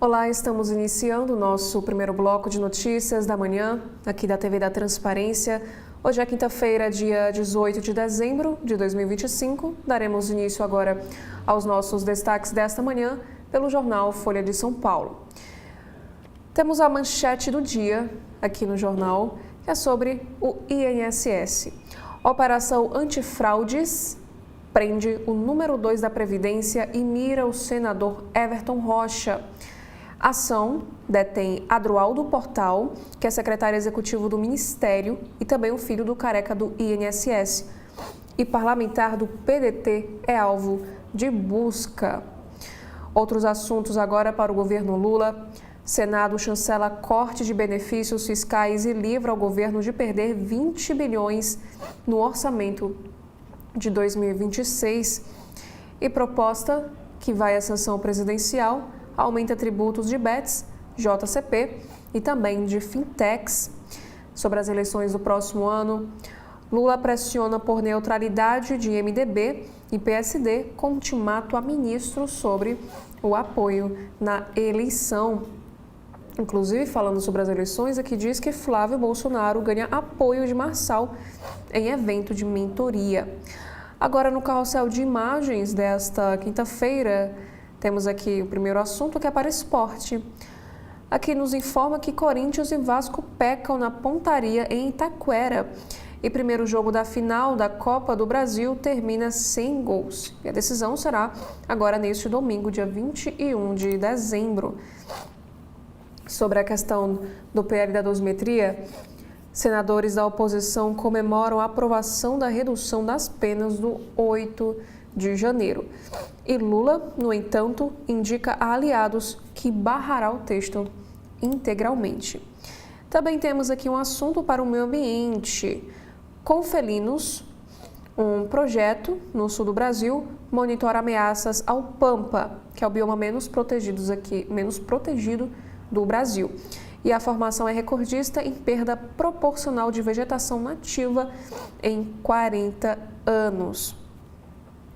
Olá, estamos iniciando o nosso primeiro bloco de notícias da manhã, aqui da TV da Transparência. Hoje é quinta-feira, dia 18 de dezembro de 2025. Daremos início agora aos nossos destaques desta manhã pelo jornal Folha de São Paulo. Temos a manchete do dia aqui no jornal, que é sobre o INSS. Operação Antifraudes prende o número 2 da Previdência e mira o senador Everton Rocha. A ação detém Adroaldo Portal, que é secretário executivo do Ministério e também o filho do careca do INSS. E parlamentar do PDT é alvo de busca. Outros assuntos agora para o governo Lula. Senado chancela corte de benefícios fiscais e livra o governo de perder 20 bilhões no orçamento de 2026. E proposta que vai à sanção presidencial aumenta tributos de bets, JCP e também de fintechs. Sobre as eleições do próximo ano, Lula pressiona por neutralidade de MDB e PSD com ultimato a ministros sobre o apoio na eleição. Inclusive, falando sobre as eleições, aqui diz que Flávio Bolsonaro ganha apoio de Marçal em evento de mentoria. Agora, no carrossel de imagens desta quinta-feira, temos aqui o primeiro assunto, que é para esporte. Aqui nos informa que Corinthians e Vasco pecam na pontaria em Itaquera. E primeiro jogo da final da Copa do Brasil termina sem gols. E a decisão será agora neste domingo, dia 21 de dezembro. Sobre a questão do PL da dosimetria, senadores da oposição comemoram a aprovação da redução das penas do 8 de janeiro. E Lula, no entanto, indica a aliados que barrará o texto integralmente. Também temos aqui um assunto para o meio ambiente. Com felinos, um projeto no sul do Brasil monitora ameaças ao pampa, que é o bioma menos protegido do Brasil. E a formação é recordista em perda proporcional de vegetação nativa em 40 anos.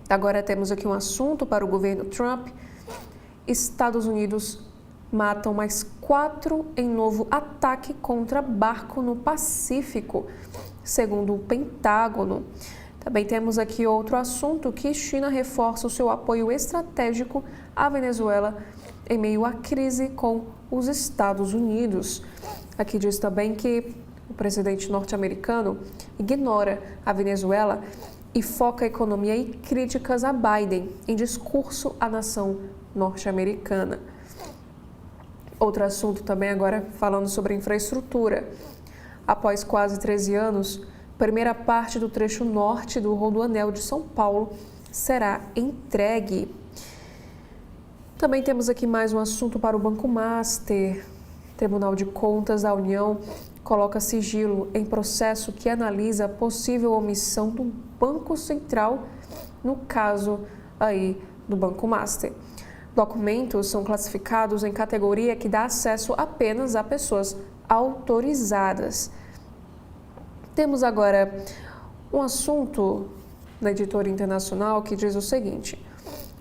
Agora temos aqui um assunto para o governo Trump. Estados Unidos matam mais 4 em novo ataque contra barco no Pacífico, segundo o Pentágono. Também temos aqui outro assunto, que China reforça o seu apoio estratégico à Venezuela em meio à crise com os Estados Unidos. Aqui diz também que o presidente norte-americano ignora a Venezuela e foca a economia e críticas a Biden em discurso à nação norte-americana. Outro assunto também agora falando sobre infraestrutura. Após quase 13 anos, primeira parte do trecho norte do Rodoanel de São Paulo será entregue. Também temos aqui mais um assunto para o Banco Master. Tribunal de Contas da União coloca sigilo em processo que analisa a possível omissão do Banco Central no caso aí do Banco Master. Documentos são classificados em categoria que dá acesso apenas a pessoas autorizadas. Temos agora um assunto na editora internacional que diz o seguinte: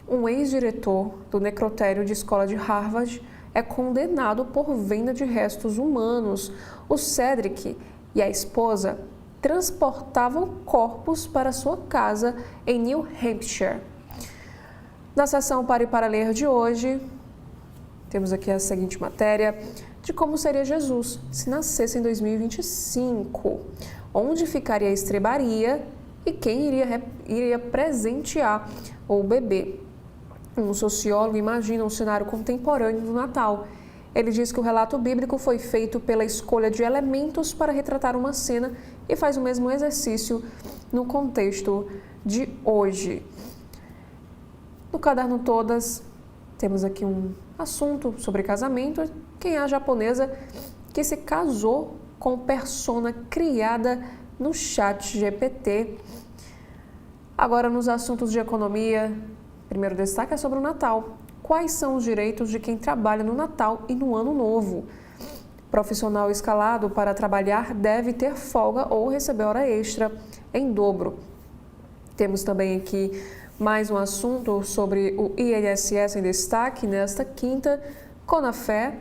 um ex-diretor do necrotério de escola de Harvard é condenado por venda de restos humanos. O Cedric e a esposa transportavam corpos para sua casa em New Hampshire. Na seção Pare para Ler de hoje, temos aqui a seguinte matéria de como seria Jesus se nascesse em 2025, onde ficaria a estrebaria e quem iria presentear o bebê. Um sociólogo imagina um cenário contemporâneo do Natal. Ele diz que o relato bíblico foi feito pela escolha de elementos para retratar uma cena e faz o mesmo exercício no contexto de hoje. No caderno Todas, temos aqui um assunto sobre casamento. Quem é a japonesa que se casou com persona criada no ChatGPT? Agora, nos assuntos de economia, primeiro destaque é sobre o Natal. Quais são os direitos de quem trabalha no Natal e no Ano Novo? Profissional escalado para trabalhar deve ter folga ou receber hora extra em dobro. Temos também aqui mais um assunto sobre o INSS em destaque nesta quinta. Conafé,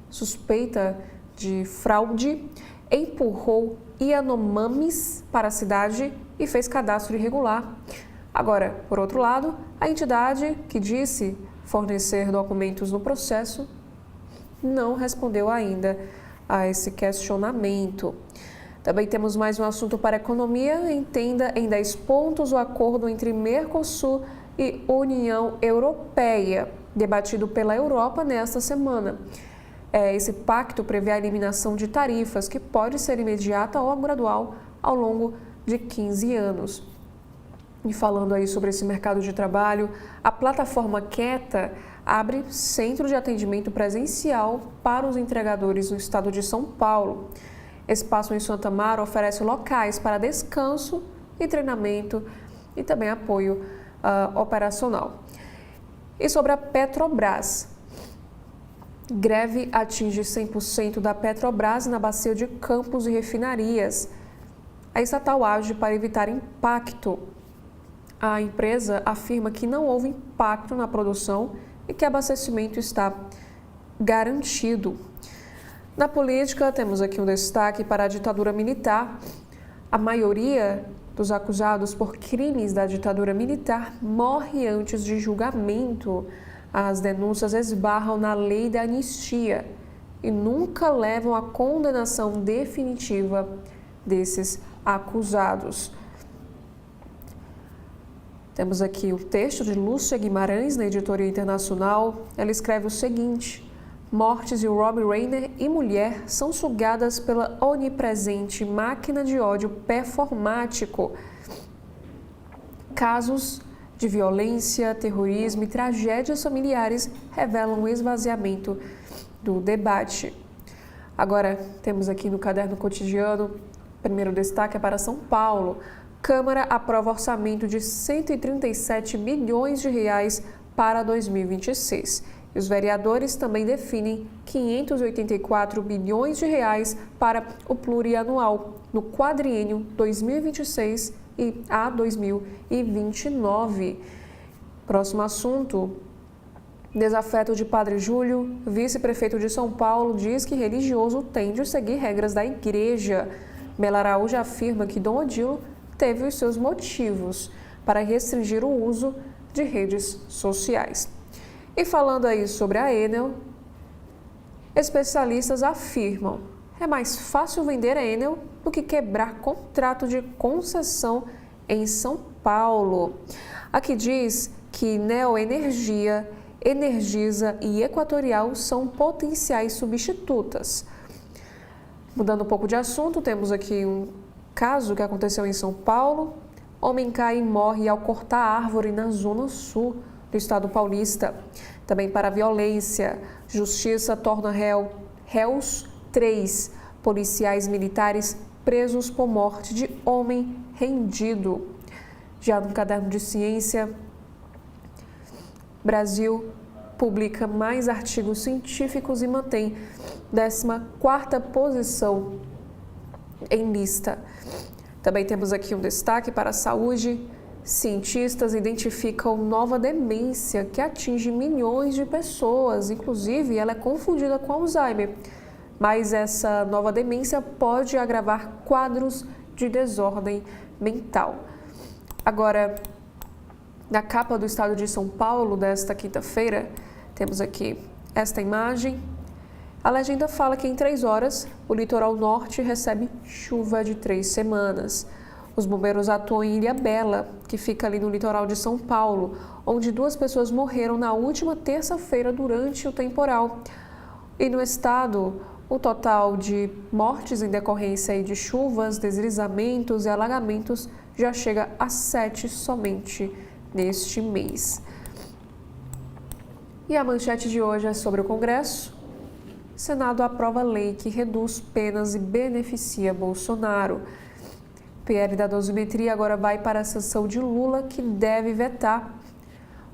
suspeita de fraude, empurrou Yanomamis para a cidade e fez cadastro irregular. Agora, por outro lado, a entidade que disse fornecer documentos no processo não respondeu ainda a esse questionamento. Também temos mais um assunto para a economia. Entenda em 10 pontos o acordo entre Mercosul e União Europeia, debatido pela Europa nesta semana. Esse pacto prevê a eliminação de tarifas, que pode ser imediata ou gradual ao longo de 15 anos. E falando aí sobre esse mercado de trabalho, a plataforma Queta abre centro de atendimento presencial para os entregadores no estado de São Paulo. Espaço em Santa Amaro oferece locais para descanso e treinamento e também apoio operacional. E sobre a Petrobras, greve atinge 100% da Petrobras na bacia de Campos e refinarias. A estatal age para evitar impacto. A empresa afirma que não houve impacto na produção e que o abastecimento está garantido. Na política, temos aqui um destaque para a ditadura militar. A maioria dos acusados por crimes da ditadura militar morre antes de julgamento. As denúncias esbarram na lei da anistia e nunca levam à condenação definitiva desses acusados. Temos aqui o texto de Lúcia Guimarães, na Editoria Internacional. Ela escreve o seguinte: Mortes de Rob Reiner e mulher são sugadas pela onipresente máquina de ódio performático. Casos de violência, terrorismo e tragédias familiares revelam o esvaziamento do debate. Agora, temos aqui no Caderno Cotidiano, primeiro destaque é para São Paulo. Câmara aprova orçamento de 137 bilhões de reais para 2026. E os vereadores também definem 584 bilhões de reais para o plurianual no quadriênio 2026 e a 2029. Próximo assunto. Desafeto de Padre Júlio. Vice-prefeito de São Paulo diz que religioso tem de seguir regras da igreja. Bela Araújo afirma que Dom Odilo teve os seus motivos para restringir o uso de redes sociais. E falando aí sobre a Enel, especialistas afirmam que é mais fácil vender a Enel do que quebrar contrato de concessão em São Paulo. Aqui diz que Neoenergia, Energisa e Equatorial são potenciais substitutas. Mudando um pouco de assunto, temos aqui um caso que aconteceu em São Paulo. Homem cai e morre ao cortar árvore na zona sul do estado paulista. Também para a violência, justiça torna réus 3 policiais militares presos por morte de homem rendido. Já no Caderno de Ciência, Brasil publica mais artigos científicos e mantém 14ª posição em lista. Também temos aqui um destaque para a saúde. Cientistas identificam nova demência que atinge milhões de pessoas, inclusive ela é confundida com Alzheimer. Mas essa nova demência pode agravar quadros de desordem mental. Agora, na capa do estado de São Paulo desta quinta-feira, temos aqui esta imagem. A legenda fala que em 3 horas o litoral norte recebe chuva de 3 semanas. Os bombeiros atuam em Ilhabela, que fica ali no litoral de São Paulo, onde 2 pessoas morreram na última terça-feira durante o temporal. E no estado, o total de mortes em decorrência de chuvas, deslizamentos e alagamentos já chega a 7 somente neste mês. E a manchete de hoje é sobre o Congresso. Senado aprova lei que reduz penas e beneficia Bolsonaro. PL da dosimetria agora vai para a sanção de Lula, que deve vetar.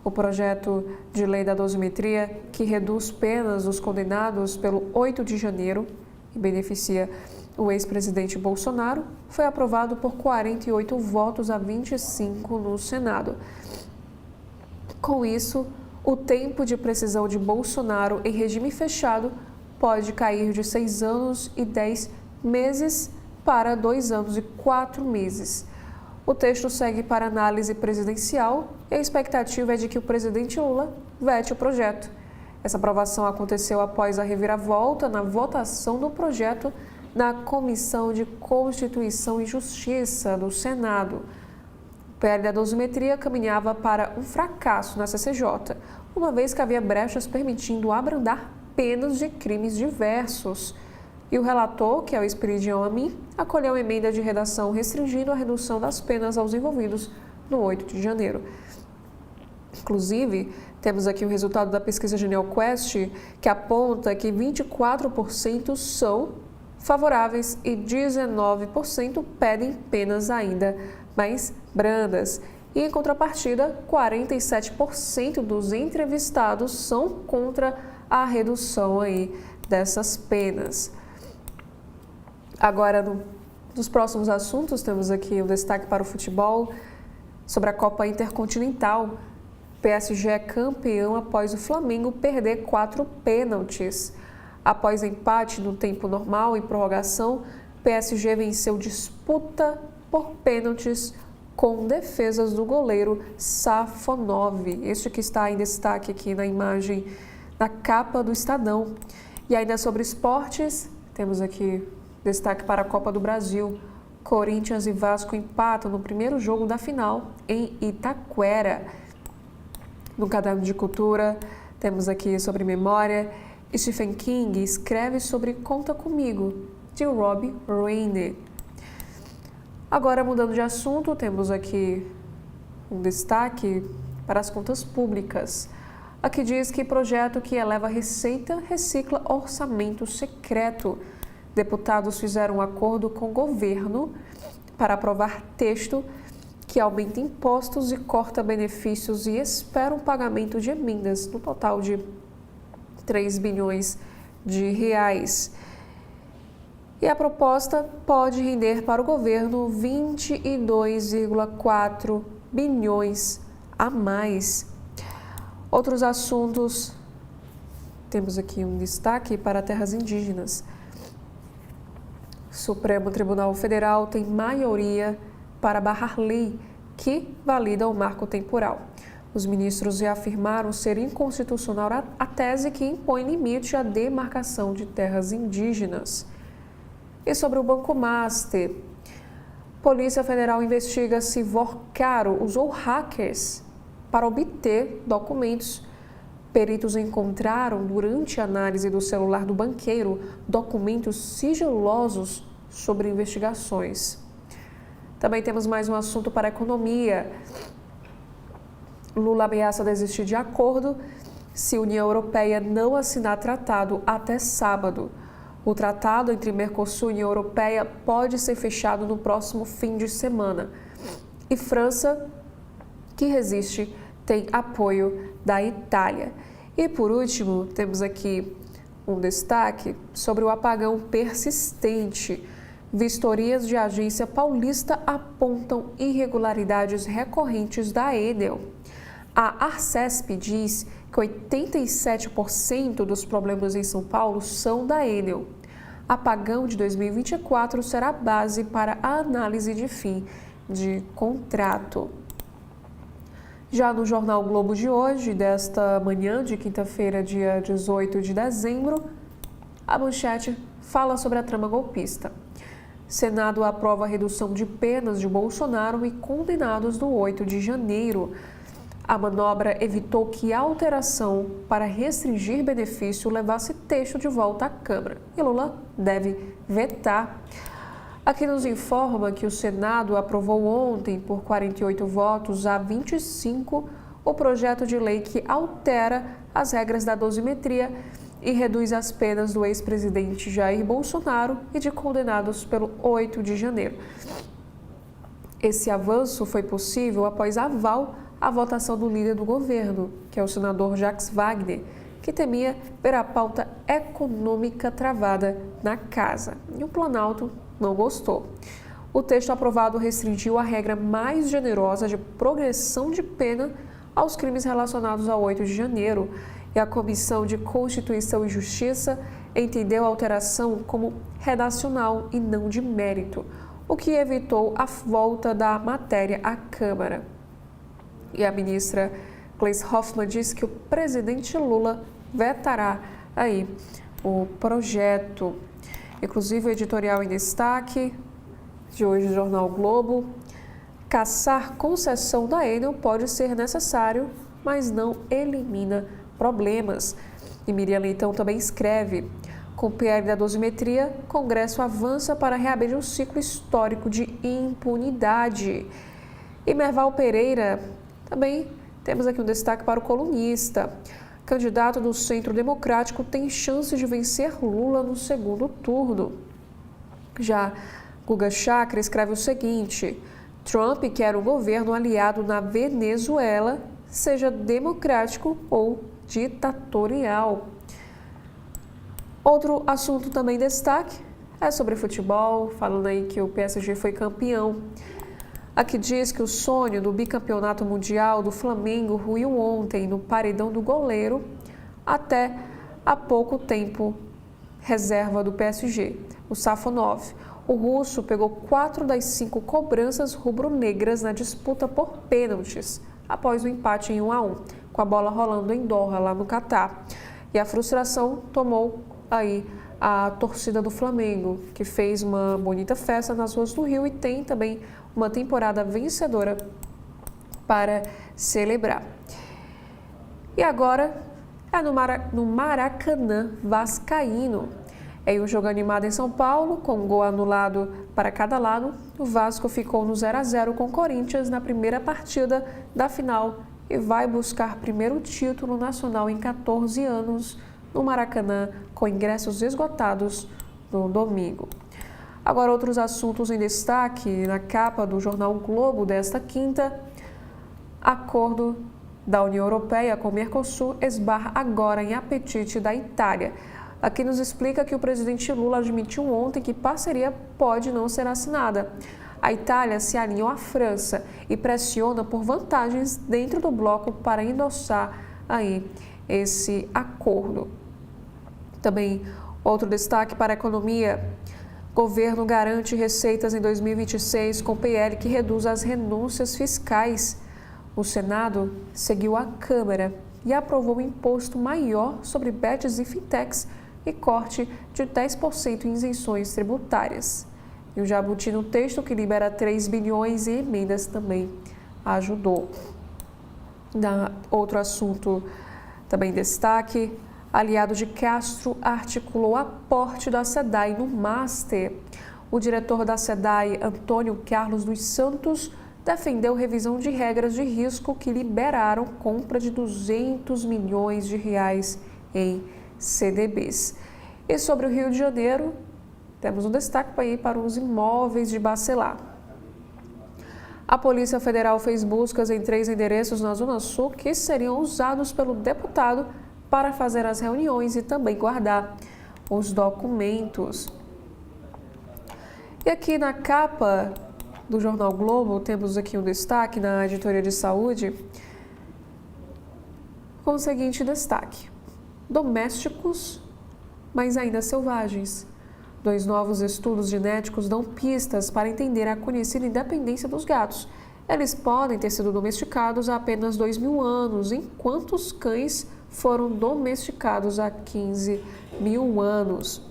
O projeto de lei da dosimetria, que reduz penas dos condenados pelo 8 de janeiro e beneficia o ex-presidente Bolsonaro, foi aprovado por 48 votos a 25 no Senado. Com isso, O tempo de precisão de Bolsonaro em regime fechado pode cair de 6 anos e 10 meses para 2 anos e 4 meses. O texto segue para análise presidencial e a expectativa é de que o presidente Lula vete o projeto. Essa aprovação aconteceu após a reviravolta na votação do projeto na Comissão de Constituição e Justiça do Senado. O PL da dosimetria caminhava para um fracasso na CCJ, uma vez que havia brechas permitindo abrandar penas de crimes diversos. E o relator, que é o Esperidião Amin, acolheu a emenda de redação restringindo a redução das penas aos envolvidos no 8 de janeiro. Inclusive, temos aqui o resultado da pesquisa Genial Quest, que aponta que 24% são favoráveis e 19% pedem penas ainda mais brandas. E, em contrapartida, 47% dos entrevistados são contra a redução aí dessas penas. Agora, nos próximos assuntos, temos aqui o destaque para o futebol sobre a Copa Intercontinental. PSG é campeão após o Flamengo perder 4 pênaltis. Após empate no tempo normal e prorrogação, PSG venceu disputa por pênaltis com defesas do goleiro Safonov. Este que está em destaque aqui na imagem da capa do Estadão. E ainda sobre esportes, temos aqui destaque para a Copa do Brasil. Corinthians e Vasco empatam no primeiro jogo da final em Itaquera. No caderno de cultura, temos aqui sobre memória. Stephen King escreve sobre Conta Comigo, de Rob Reiner. Agora, mudando de assunto, temos aqui um destaque para as contas públicas. Aqui diz que projeto que eleva receita recicla orçamento secreto. Deputados fizeram um acordo com o governo para aprovar texto que aumenta impostos e corta benefícios e espera um pagamento de emendas no total de 3 bilhões de reais. E a proposta pode render para o governo 22,4 bilhões a mais. Outros assuntos, temos aqui um destaque para terras indígenas. Supremo Tribunal Federal tem maioria para barrar lei que valida o marco temporal. Os ministros reafirmaram ser inconstitucional a tese que impõe limite à demarcação de terras indígenas. E sobre o Banco Master, Polícia Federal investiga se Vorcaro usou hackers para obter documentos. Peritos encontraram, durante a análise do celular do banqueiro, documentos sigilosos sobre investigações. Também temos mais um assunto para a economia. Lula ameaça desistir de acordo se a União Europeia não assinar tratado até sábado. O tratado entre Mercosul e União Europeia pode ser fechado no próximo fim de semana. E França, que resiste, tem apoio da Itália. E por último, temos aqui um destaque sobre o apagão persistente. Vistorias de agência paulista apontam irregularidades recorrentes da Enel. A Arcesp diz que 87% dos problemas em São Paulo são da Enel. Apagão de 2024 será a base para a análise de fim de contrato. Já no Jornal Globo de hoje, desta manhã de quinta-feira, dia 18 de dezembro, a manchete fala sobre a trama golpista. Senado aprova a redução de penas de Bolsonaro e condenados do 8 de janeiro. A manobra evitou que a alteração para restringir benefício levasse texto de volta à Câmara. E Lula deve vetar. Aqui nos informa que o Senado aprovou ontem, por 48 votos a 25, o projeto de lei que altera as regras da dosimetria e reduz as penas do ex-presidente Jair Bolsonaro e de condenados pelo 8 de janeiro. Esse avanço foi possível após aval à votação do líder do governo, que é o senador Jacques Wagner, que temia ver a pauta econômica travada na casa. E o Planalto não gostou. O texto aprovado restringiu a regra mais generosa de progressão de pena aos crimes relacionados ao 8 de janeiro, e a Comissão de Constituição e Justiça entendeu a alteração como redacional e não de mérito, o que evitou a volta da matéria à Câmara. E a ministra Gleisi Hoffmann disse que o presidente Lula vetará aí o projeto. Inclusive o editorial em destaque de hoje do Jornal Globo: caçar concessão da Enel pode ser necessário, mas não elimina problemas. E Miriam Leitão também escreve: com o PL da dosimetria, Congresso avança para reabrir um ciclo histórico de impunidade. E Merval Pereira, também temos aqui um destaque para o colunista: candidato do Centro Democrático tem chance de vencer Lula no segundo turno. Já Guga Chakra escreve o seguinte: Trump quer um governo aliado na Venezuela, seja democrático ou ditatorial. Outro assunto também em destaque é sobre futebol, falando aí que o PSG foi campeão. Aqui diz que o sonho do bicampeonato mundial do Flamengo ruiu ontem no paredão do goleiro, até há pouco tempo reserva do PSG, o Safonov. O russo pegou 4 das 5 cobranças rubro-negras na disputa por pênaltis, após o empate em 1-1, com a bola rolando em Doha, lá no Catar. E a frustração tomou aí a torcida do Flamengo, que fez uma bonita festa nas ruas do Rio e tem também uma temporada vencedora para celebrar. E agora é no Maracanã vascaíno. Em um jogo animado em São Paulo, com um gol anulado para cada lado, o Vasco ficou no 0-0 com o Corinthians na primeira partida da final e vai buscar primeiro título nacional em 14 anos no Maracanã, com ingressos esgotados no domingo. Agora, outros assuntos em destaque na capa do Jornal Globo desta quinta: acordo da União Europeia com o Mercosul esbarra agora em apetite da Itália. Aqui nos explica que o presidente Lula admitiu ontem que parceria pode não ser assinada. A Itália se alinhou à França e pressiona por vantagens dentro do bloco para endossar aí esse acordo. Também outro destaque para a economia: governo garante receitas em 2026 com PL que reduz as renúncias fiscais. O Senado seguiu a Câmara e aprovou um imposto maior sobre bets e fintechs e corte de 10% em isenções tributárias. E o Jabuti, no texto que libera 3 bilhões em emendas, também ajudou. Outro assunto também em destaque: aliado de Castro articulou aporte da SEDAI no Master. O diretor da SEDAI, Antônio Carlos dos Santos, defendeu revisão de regras de risco que liberaram compra de 200 milhões de reais em CDBs. E sobre o Rio de Janeiro, temos um destaque para os imóveis de Bacelar. A Polícia Federal fez buscas em 3 endereços na Zona Sul que seriam usados pelo deputado para fazer as reuniões e também guardar os documentos. E aqui na capa do Jornal Globo, temos aqui um destaque na editoria de saúde, com o seguinte destaque: domésticos, mas ainda selvagens. 2 novos estudos genéticos dão pistas para entender a conhecida independência dos gatos. Eles podem ter sido domesticados há apenas 2.000 anos, enquanto os cães foram domesticados há 15.000 anos.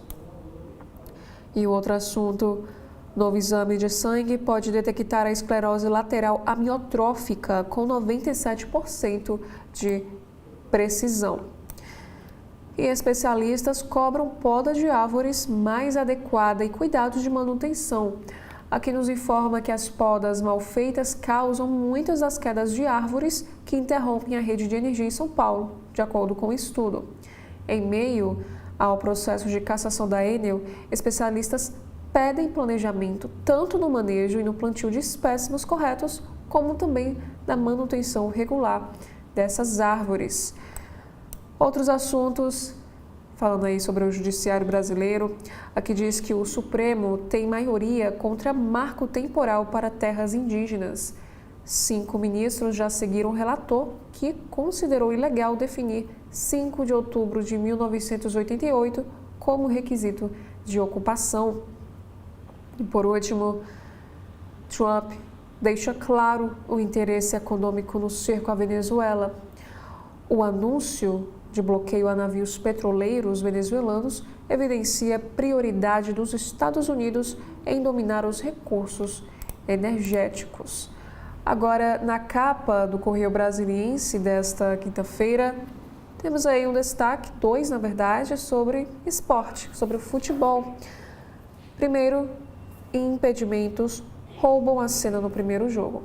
E o outro assunto: novo exame de sangue pode detectar a esclerose lateral amiotrófica com 97% de precisão. E especialistas cobram poda de árvores mais adequada e cuidados de manutenção. Aqui nos informa que as podas mal feitas causam muitas das quedas de árvores que interrompem a rede de energia em São Paulo, de acordo com o estudo. Em meio ao processo de cassação da Enel, especialistas pedem planejamento tanto no manejo e no plantio de espécimes corretos, como também na manutenção regular dessas árvores. Outros assuntos, falando aí sobre o judiciário brasileiro, aqui diz que o Supremo tem maioria contra marco temporal para terras indígenas. 5 ministros já seguiram o relator, que considerou ilegal definir 5 de outubro de 1988 como requisito de ocupação. E por último, Trump deixa claro o interesse econômico no cerco à Venezuela. O anúncio de bloqueio a navios petroleiros venezuelanos evidencia a prioridade dos Estados Unidos em dominar os recursos energéticos. Agora, na capa do Correio Brasiliense desta quinta-feira, temos aí um destaque, 2 na verdade, sobre esporte, sobre o futebol. Primeiro, impedimentos roubam a cena no primeiro jogo.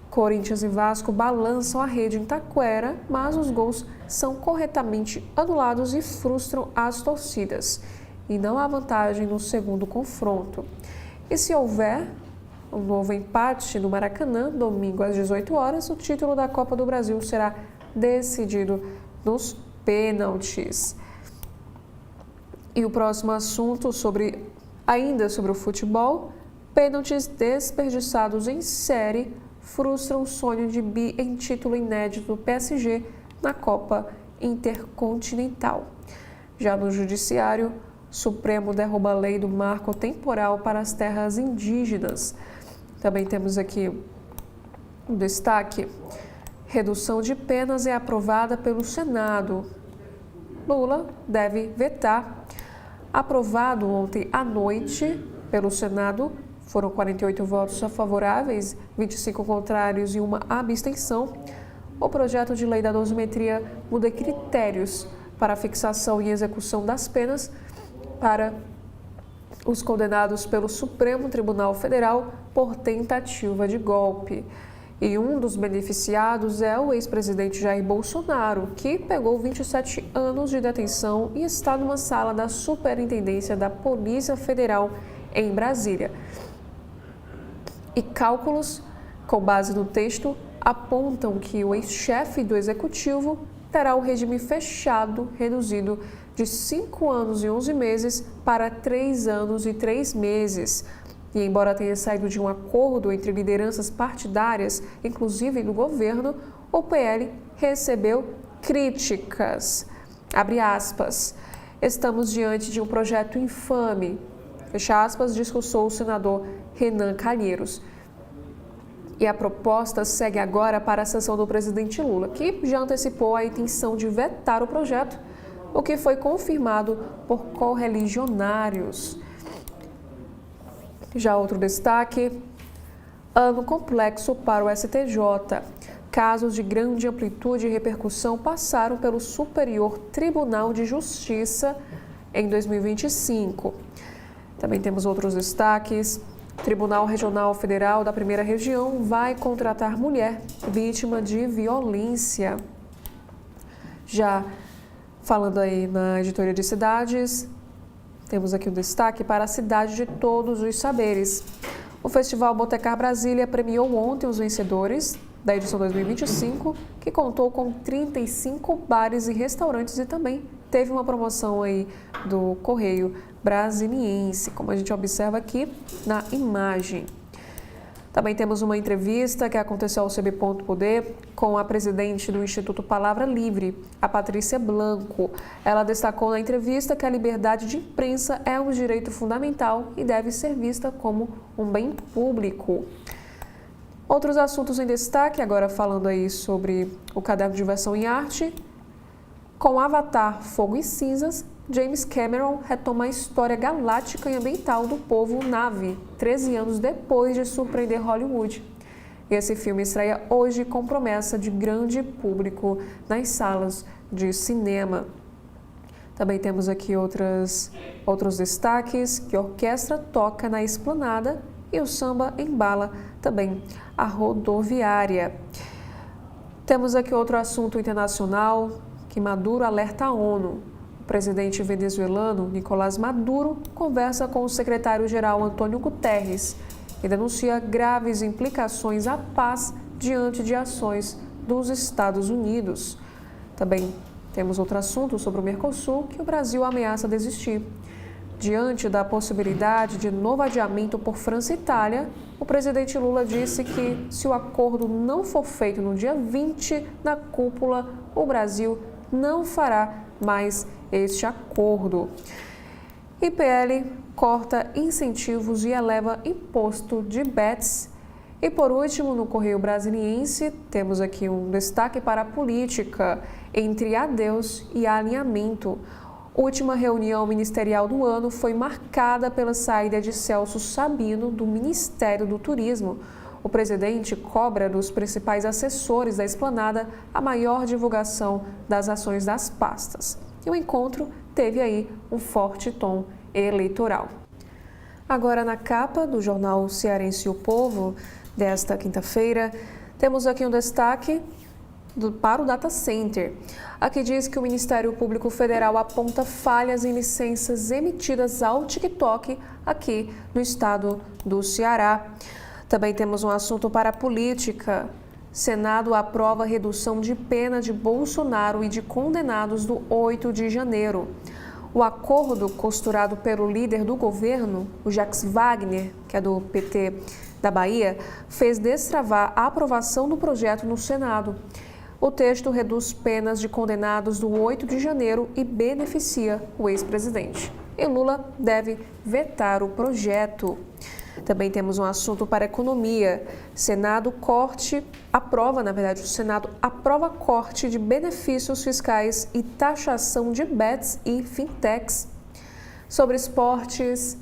Corinthians e Vasco balançam a rede em Taquera, mas os gols são corretamente anulados e frustram as torcidas. E não há vantagem no segundo confronto. E se houver um novo empate no Maracanã, domingo às 18 horas, o título da Copa do Brasil será decidido nos pênaltis. E o próximo assunto ainda sobre o futebol, pênaltis desperdiçados em série frustram o sonho de bi em título inédito do PSG na Copa Intercontinental. Já no Judiciário, Supremo derruba a lei do marco temporal para as terras indígenas. Também temos aqui um destaque. Redução de penas é aprovada pelo Senado. Lula deve vetar. Aprovado ontem à noite pelo Senado, foram 48 votos favoráveis, 25 contrários e uma abstenção. O projeto de lei da dosimetria muda critérios para a fixação e execução das penas para os condenados pelo Supremo Tribunal Federal por tentativa de golpe. E um dos beneficiados é o ex-presidente Jair Bolsonaro, que pegou 27 anos de detenção e está numa sala da Superintendência da Polícia Federal em Brasília. E cálculos, com base no texto, apontam que o ex-chefe do Executivo terá o regime fechado reduzido de 5 anos e 11 meses para 3 anos e 3 meses. E embora tenha saído de um acordo entre lideranças partidárias, inclusive do governo, o PL recebeu críticas. Abre aspas. Estamos diante de um projeto infame. Fecha aspas, discursou o senador Renan Calheiros. E a proposta segue agora para a sanção do presidente Lula, que já antecipou a intenção de vetar o projeto, o que foi confirmado por correligionários. Já outro destaque, ano complexo para o STJ. Casos de grande amplitude e repercussão passaram pelo Superior Tribunal de Justiça em 2025. Também temos outros destaques. Tribunal Regional Federal da Primeira Região vai contratar mulher vítima de violência. Já falando aí na editoria de cidades, temos aqui um destaque para a cidade de todos os saberes. O Festival Botecar Brasília premiou ontem os vencedores da edição 2025, que contou com 35 bares e restaurantes e também teve uma promoção aí do Correio Brasiliense, como a gente observa aqui na imagem. Também temos uma entrevista que aconteceu ao CB Poder com a presidente do Instituto Palavra Livre, a Patrícia Blanco. Ela destacou na entrevista que a liberdade de imprensa é um direito fundamental e deve ser vista como um bem público. Outros assuntos em destaque, agora falando aí sobre o caderno de versão em arte. Com Avatar, Fogo e Cinzas, James Cameron retoma a história galáctica e ambiental do povo Na'vi, 13 anos depois de surpreender Hollywood. Esse filme estreia hoje com promessa de grande público nas salas de cinema. Também temos aqui outros destaques, que a orquestra toca na Esplanada e o samba embala também a rodoviária. Temos aqui outro assunto internacional, que Maduro alerta a ONU. O presidente venezuelano, Nicolás Maduro, conversa com o secretário-geral Antônio Guterres e denuncia graves implicações à paz diante de ações dos Estados Unidos. Também temos outro assunto sobre o Mercosul, que o Brasil ameaça desistir. Diante da possibilidade de novo adiamento por França e Itália, o presidente Lula disse que, se o acordo não for feito no dia 20, na cúpula, o Brasil não fará mais este acordo. IPL corta incentivos e eleva imposto de bets. E por último, no Correio Brasiliense, temos aqui um destaque para a política entre adeus e alinhamento. Última reunião ministerial do ano foi marcada pela saída de Celso Sabino do Ministério do Turismo. O presidente cobra dos principais assessores da esplanada a maior divulgação das ações das pastas. E o encontro teve aí um forte tom eleitoral. Agora, na capa do jornal Cearense O Povo, desta quinta-feira, temos aqui um destaque para o Data Center. Aqui diz que o Ministério Público Federal aponta falhas em licenças emitidas ao TikTok aqui no estado do Ceará. Também temos um assunto para a política. Senado aprova redução de pena de Bolsonaro e de condenados do 8 de janeiro. O acordo costurado pelo líder do governo, o Jacques Wagner, que é do PT da Bahia, fez destravar a aprovação do projeto no Senado. O texto reduz penas de condenados do 8 de janeiro e beneficia o ex-presidente. E Lula deve vetar o projeto. Também temos um assunto para a economia. O Senado aprova corte de benefícios fiscais e taxação de bets e fintechs. Sobre esportes,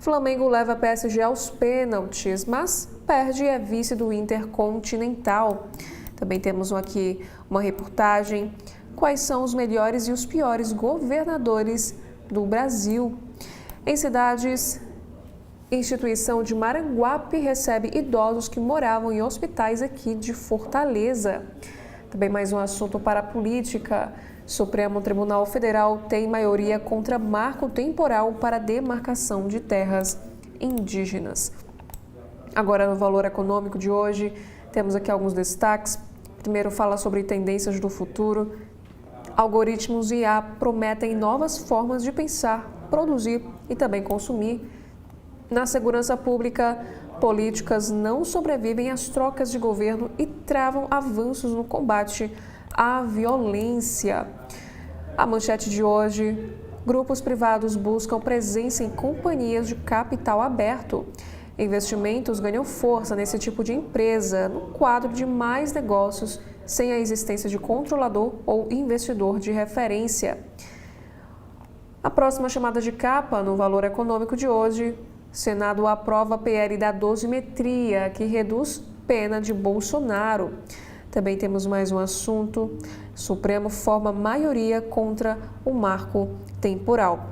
Flamengo leva PSG aos pênaltis, mas perde e é vice do Intercontinental. Também temos aqui uma reportagem. Quais são os melhores e os piores governadores do Brasil? Em cidades, instituição de Maranguape recebe idosos que moravam em hospitais aqui de Fortaleza. Também mais um assunto para a política. Supremo Tribunal Federal tem maioria contra marco temporal para demarcação de terras indígenas. Agora, no Valor Econômico de hoje, temos aqui alguns destaques. Primeiro, fala sobre tendências do futuro. Algoritmos IA prometem novas formas de pensar, produzir e também consumir. Na segurança pública, políticas não sobrevivem às trocas de governo e travam avanços no combate à violência. A manchete de hoje: grupos privados buscam presença em companhias de capital aberto. Investimentos ganham força nesse tipo de empresa no quadro de mais negócios sem a existência de controlador ou investidor de referência. A próxima chamada de capa no Valor Econômico de hoje: Senado aprova a PL da dosimetria, que reduz pena de Bolsonaro. Também temos mais um assunto. Supremo forma maioria contra o marco temporal.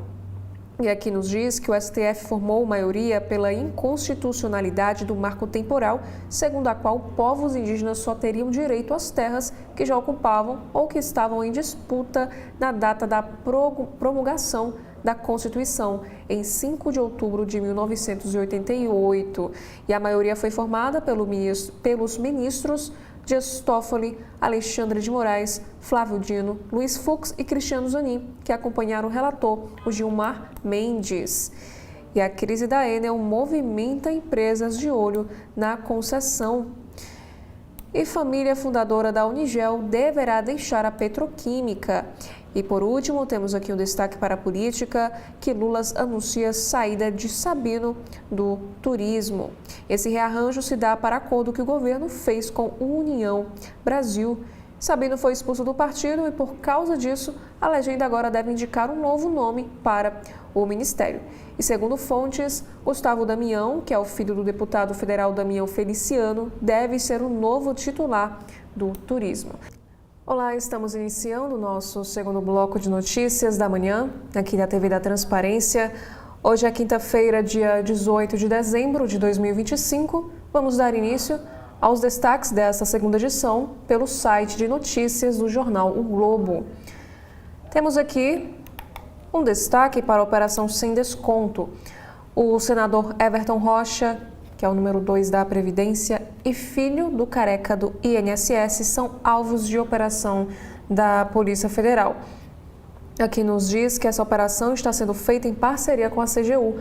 E aqui nos diz que o STF formou maioria pela inconstitucionalidade do marco temporal, segundo a qual povos indígenas só teriam direito às terras que já ocupavam ou que estavam em disputa na data da promulgação da Constituição, em 5 de outubro de 1988. E a maioria foi formada pelos ministros Dias Toffoli, Alexandre de Moraes, Flávio Dino, Luiz Fux e Cristiano Zanin, que acompanharam o relator, o Gilmar Mendes. E a crise da Enel movimenta empresas de olho na concessão. E família fundadora da Unigel deverá deixar a petroquímica. E por último, temos aqui um destaque para a política, que Lula anuncia saída de Sabino do turismo. Esse rearranjo se dá para acordo que o governo fez com o União Brasil. Sabino foi expulso do partido e, por causa disso, a legenda agora deve indicar um novo nome para o ministério. E segundo fontes, Gustavo Damião, que é o filho do deputado federal Damião Feliciano, deve ser o novo titular do turismo. Olá, estamos iniciando o nosso segundo bloco de notícias da manhã, aqui da TV da Transparência. Hoje é quinta-feira, dia 18 de dezembro de 2025. Vamos dar início aos destaques desta segunda edição pelo site de notícias do jornal O Globo. Temos aqui um destaque para a Operação Sem Desconto. O senador Everton Rocha, que é o número 2 da Previdência, e filho do careca do INSS, são alvos de operação da Polícia Federal. Aqui nos diz que essa operação está sendo feita em parceria com a CGU.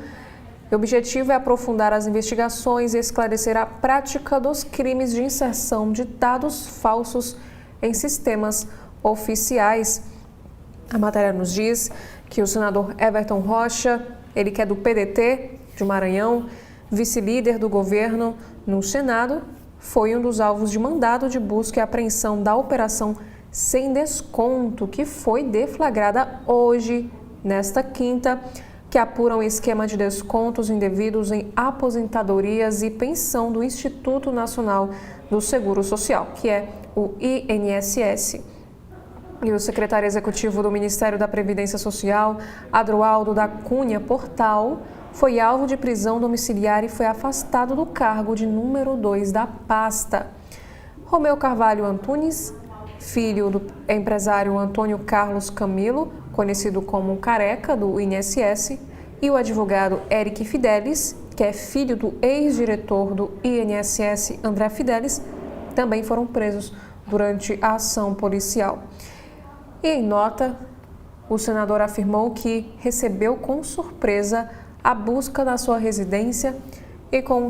O objetivo é aprofundar as investigações e esclarecer a prática dos crimes de inserção de dados falsos em sistemas oficiais. A matéria nos diz que o senador Everton Rocha, ele que é do PDT de Maranhão, vice-líder do governo no Senado, foi um dos alvos de mandado de busca e apreensão da Operação Sem Desconto, que foi deflagrada hoje, nesta quinta, que apura um esquema de descontos indevidos em aposentadorias e pensão do Instituto Nacional do Seguro Social, que é o INSS. E o secretário executivo do Ministério da Previdência Social, Adroaldo da Cunha Portal, foi alvo de prisão domiciliar e foi afastado do cargo de número 2 da pasta. Romeu Carvalho Antunes, filho do empresário Antônio Carlos Camilo, conhecido como Careca, do INSS, e o advogado Eric Fidelis, que é filho do ex-diretor do INSS, André Fidelis, também foram presos durante a ação policial. E em nota, o senador afirmou que recebeu com surpresa a busca da sua residência e com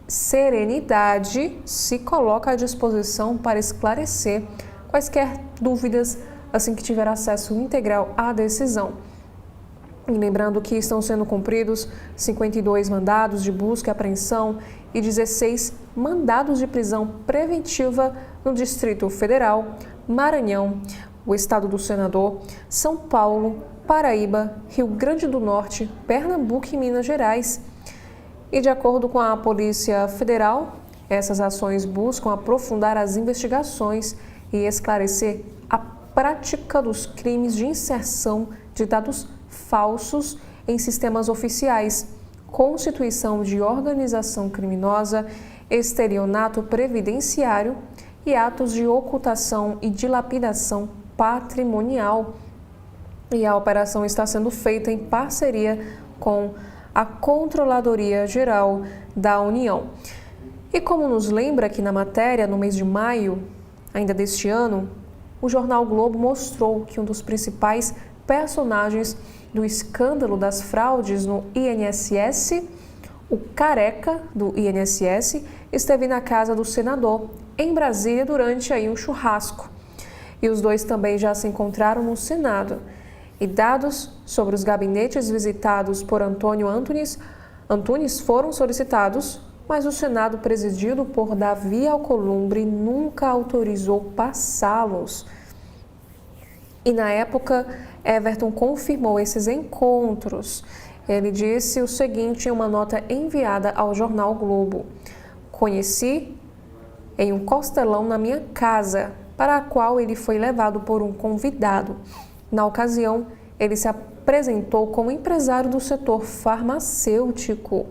serenidade se coloca à disposição para esclarecer quaisquer dúvidas assim que tiver acesso integral à decisão. E lembrando que estão sendo cumpridos 52 mandados de busca e apreensão e 16 mandados de prisão preventiva no Distrito Federal, Maranhão, o Estado do Senador, São Paulo, Paraíba, Rio Grande do Norte, Pernambuco e Minas Gerais. E de acordo com a Polícia Federal, essas ações buscam aprofundar as investigações e esclarecer a prática dos crimes de inserção de dados falsos em sistemas oficiais, constituição de organização criminosa, estelionato previdenciário e atos de ocultação e dilapidação patrimonial. E a operação está sendo feita em parceria com a Controladoria Geral da União. E como nos lembra aqui na matéria, no mês de maio, ainda deste ano, o jornal Globo mostrou que um dos principais personagens do escândalo das fraudes no INSS, o Careca do INSS, esteve na casa do senador, em Brasília, durante aí um churrasco. E os dois também já se encontraram no Senado. E dados sobre os gabinetes visitados por Antônio Antunes foram solicitados, mas o Senado, presidido por Davi Alcolumbre, nunca autorizou passá-los. E na época, Everton confirmou esses encontros. Ele disse o seguinte em uma nota enviada ao jornal Globo: "Conheci em um costelão na minha casa, para a qual ele foi levado por um convidado. Na ocasião, ele se apresentou como empresário do setor farmacêutico."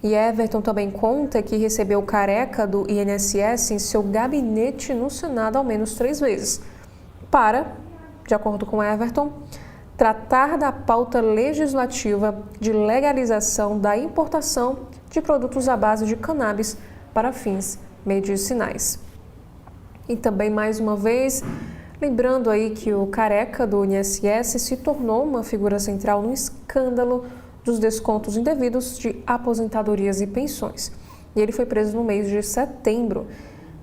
E Everton também conta que recebeu Careca do INSS em seu gabinete no Senado ao menos 3 vezes, para, de acordo com Everton, tratar da pauta legislativa de legalização da importação de produtos à base de cannabis para fins medicinais. E também, mais uma vez, lembrando aí que o Careca do INSS se tornou uma figura central no escândalo dos descontos indevidos de aposentadorias e pensões. E ele foi preso no mês de setembro.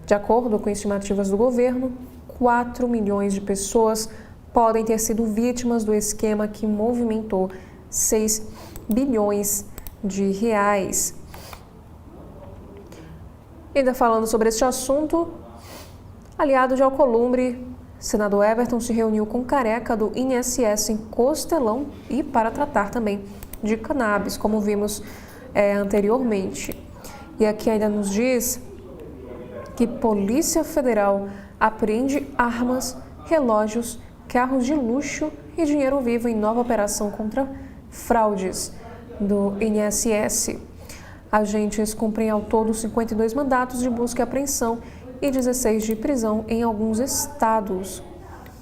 De acordo com estimativas do governo, 4 milhões de pessoas podem ter sido vítimas do esquema que movimentou 6 bilhões de reais. Ainda falando sobre este assunto, aliado de Alcolumbre, senador Everton se reuniu com Careca do INSS em Costelão e para tratar também de cannabis, como vimos anteriormente. E aqui ainda nos diz que Polícia Federal apreende armas, relógios, carros de luxo e dinheiro vivo em nova operação contra fraudes do INSS. Agentes cumprem ao todo 52 mandatos de busca e apreensão e 16 de prisão em alguns estados,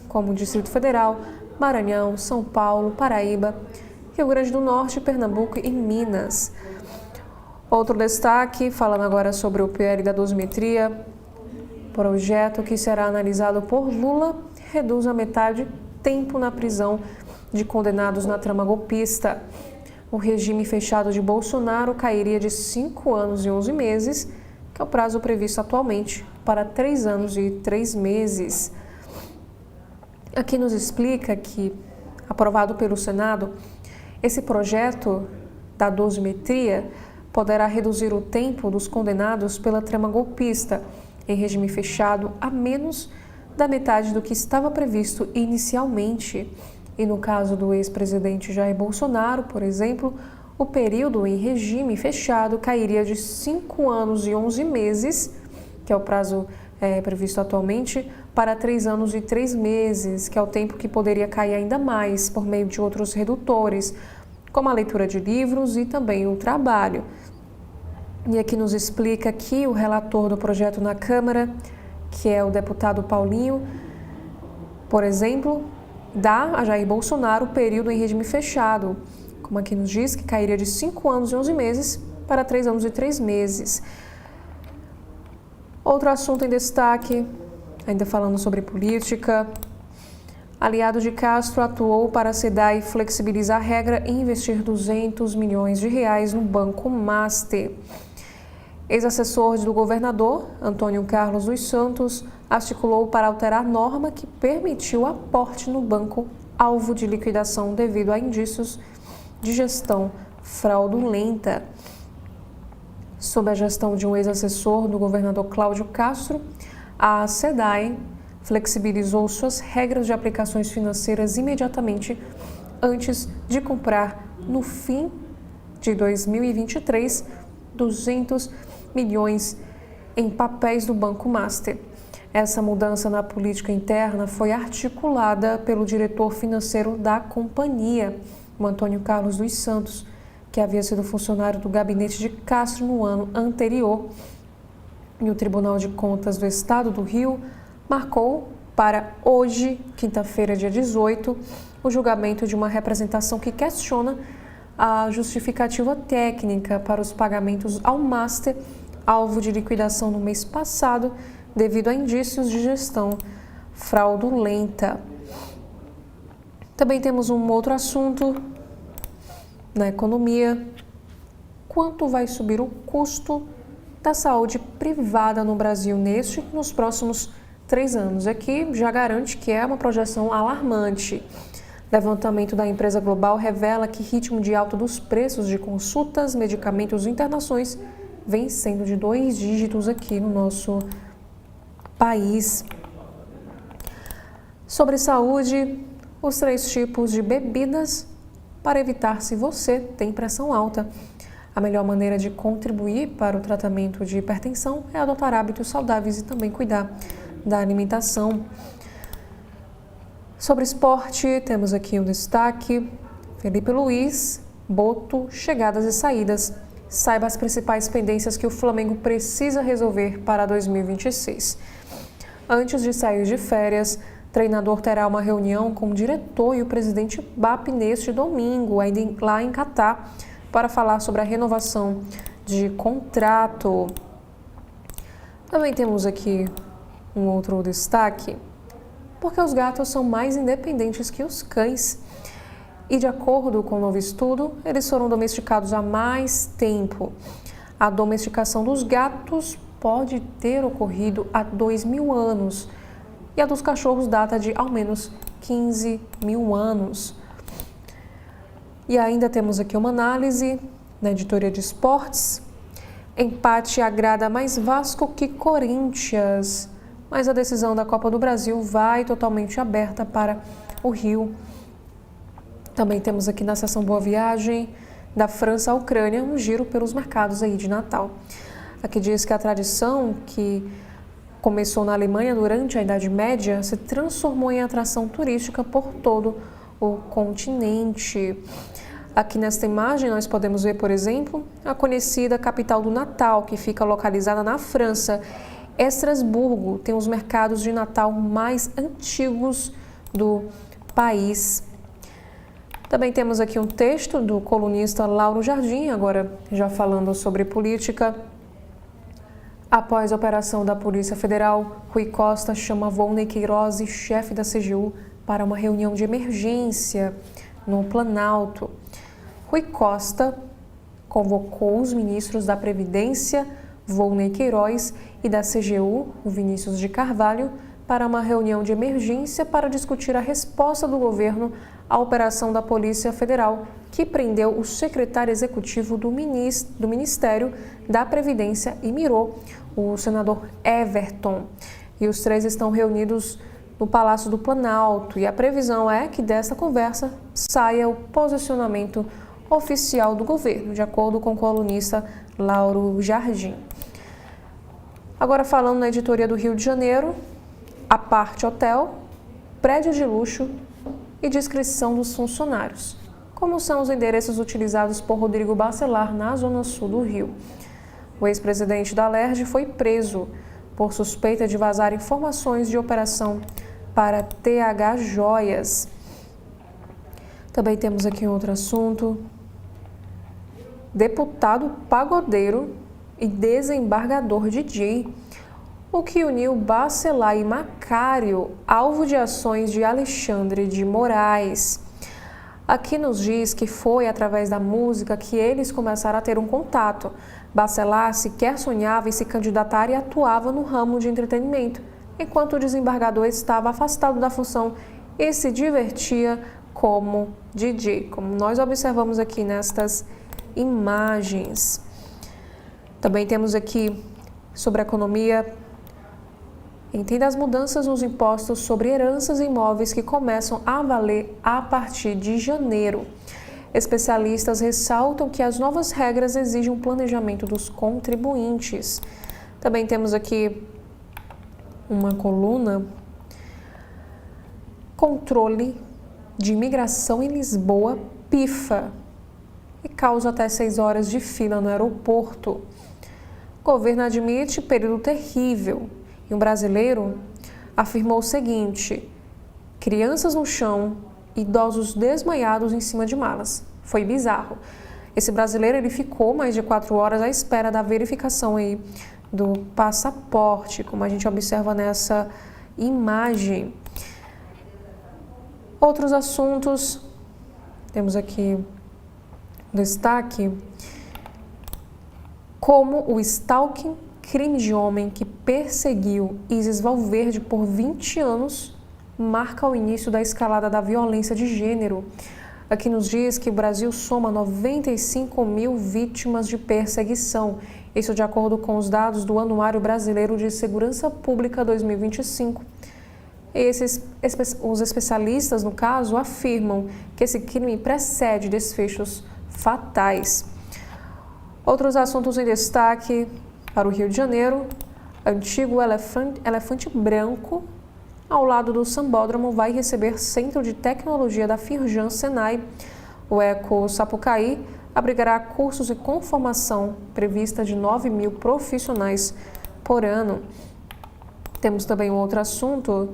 como Distrito Federal, Maranhão, São Paulo, Paraíba, Rio Grande do Norte, Pernambuco e Minas. Outro destaque, falando agora sobre o PL da dosimetria, projeto que será analisado por Lula reduz a metade tempo na prisão de condenados na trama golpista. O regime fechado de Bolsonaro cairia de 5 anos e 11 meses, que é o prazo previsto atualmente, para 3 anos e 3 meses. Aqui nos explica que, aprovado pelo Senado, esse projeto da dosimetria poderá reduzir o tempo dos condenados pela trama golpista em regime fechado a menos da metade do que estava previsto inicialmente. E no caso do ex-presidente Jair Bolsonaro, por exemplo, o período em regime fechado cairia de 5 anos e 11 meses, que é o prazo previsto atualmente, para 3 anos e 3 meses, que é o tempo que poderia cair ainda mais por meio de outros redutores, como a leitura de livros e também o trabalho. E aqui nos explica que o relator do projeto na Câmara, que é o deputado Paulinho, por exemplo, dá a Jair Bolsonaro o período em regime fechado, como aqui nos diz, que cairia de 5 anos e 11 meses para 3 anos e 3 meses. Outro assunto em destaque, ainda falando sobre política, aliado de Castro atuou para a SEDAI flexibilizar a regra e investir 200 milhões de reais no Banco Master. Ex-assessor do governador, Antônio Carlos dos Santos, articulou para alterar a norma que permitiu aporte no banco alvo de liquidação devido a indícios de gestão fraudulenta. Sob a gestão de um ex-assessor do governador Cláudio Castro, a SEDAI flexibilizou suas regras de aplicações financeiras imediatamente antes de comprar, no fim de 2023, 200 milhões em papéis do Banco Master. Essa mudança na política interna foi articulada pelo diretor financeiro da companhia, o Antônio Carlos dos Santos, que havia sido funcionário do gabinete de Castro no ano anterior. E o Tribunal de Contas do Estado do Rio marcou para hoje, quinta-feira, dia 18, o julgamento de uma representação que questiona a justificativa técnica para os pagamentos ao Master, alvo de liquidação no mês passado, devido a indícios de gestão fraudulenta. Também temos um outro assunto na economia. Quanto vai subir o custo da saúde privada no Brasil neste e nos próximos 3 anos? Aqui já garante que é uma projeção alarmante. Levantamento da empresa global revela que ritmo de alta dos preços de consultas, medicamentos e internações vem sendo de 2 dígitos aqui no nosso país. Sobre saúde, os 3 tipos de bebidas para evitar se você tem pressão alta. A melhor maneira de contribuir para o tratamento de hipertensão é adotar hábitos saudáveis e também cuidar da alimentação. Sobre esporte, temos aqui um destaque: Felipe Luiz, Boto, chegadas e saídas. Saiba as principais pendências que o Flamengo precisa resolver para 2026. Antes de sair de férias, o treinador terá uma reunião com o diretor e o presidente BAP neste domingo, ainda lá em Catar, para falar sobre a renovação de contrato. Também temos aqui um outro destaque, porque os gatos são mais independentes que os cães. E de acordo com o novo estudo, eles foram domesticados há mais tempo. A domesticação dos gatos pode ter ocorrido há 2.000 anos e a dos cachorros data de ao menos 15.000 anos. E ainda temos aqui uma análise na editoria de esportes. Empate agrada mais Vasco que Corinthians, mas a decisão da Copa do Brasil vai totalmente aberta para o Rio. Também temos aqui na seção Boa Viagem, da França à Ucrânia, um giro pelos mercados aí de Natal. Aqui diz que a tradição que começou na Alemanha durante a Idade Média se transformou em atração turística por todo o continente. Aqui nesta imagem nós podemos ver, por exemplo, a conhecida capital do Natal, que fica localizada na França. Estrasburgo tem os mercados de Natal mais antigos do país. Também temos aqui um texto do colunista Lauro Jardim, agora já falando sobre política. Após a operação da Polícia Federal, Rui Costa chama Volney Queiroz, chefe da CGU, para uma reunião de emergência no Planalto. Rui Costa convocou os ministros da Previdência, Volney Queiroz, e da CGU, o Vinícius de Carvalho, para uma reunião de emergência para discutir a resposta do governo à operação da Polícia Federal, que prendeu o secretário executivo do Ministério da Previdência e mirou o senador Everton. E os três estão reunidos no Palácio do Planalto, e a previsão é que desta conversa saia o posicionamento oficial do governo, de acordo com o colunista Lauro Jardim. Agora falando na editoria do Rio de Janeiro, a parte hotel, prédio de luxo e descrição dos funcionários. Como são os endereços utilizados por Rodrigo Bacelar na zona sul do Rio? O ex-presidente da Alerj foi preso por suspeita de vazar informações de operação para TH Joias. Também temos aqui outro assunto. Deputado pagodeiro e desembargador DJ, o que uniu Bacelar e Macário, alvo de ações de Alexandre de Moraes. Aqui nos diz que foi através da música que eles começaram a ter um contato. Bacelar sequer sonhava em se candidatar e atuava no ramo de entretenimento, enquanto o desembargador estava afastado da função e se divertia como DJ, como nós observamos aqui nestas imagens. Também temos aqui sobre a economia. Entenda as mudanças nos impostos sobre heranças e imóveis que começam a valer a partir de janeiro. Especialistas ressaltam que as novas regras exigem um planejamento dos contribuintes. Também temos aqui uma coluna: controle de imigração em Lisboa pifa e causa até 6 horas de fila no aeroporto. O governo admite período terrível e um brasileiro afirmou o seguinte: crianças no chão, idosos desmaiados em cima de malas. Foi bizarro. Esse brasileiro ele ficou mais de 4 horas à espera da verificação aí do passaporte, como a gente observa nessa imagem. Outros assuntos, temos aqui destaque: como o stalking, crime de homem que perseguiu Isis Valverde por 20 anos, marca o início da escalada da violência de gênero. Aqui nos diz que o Brasil soma 95 mil vítimas de perseguição. Isso de acordo com os dados do Anuário Brasileiro de Segurança Pública 2025. Os especialistas, no caso, afirmam que esse crime precede desfechos fatais. Outros assuntos em destaque para o Rio de Janeiro: antigo elefante branco, ao lado do Sambódromo, vai receber Centro de Tecnologia da Firjan Senai. O Eco Sapucaí abrigará cursos e conformação prevista de 9 mil profissionais por ano. Temos também um outro assunto.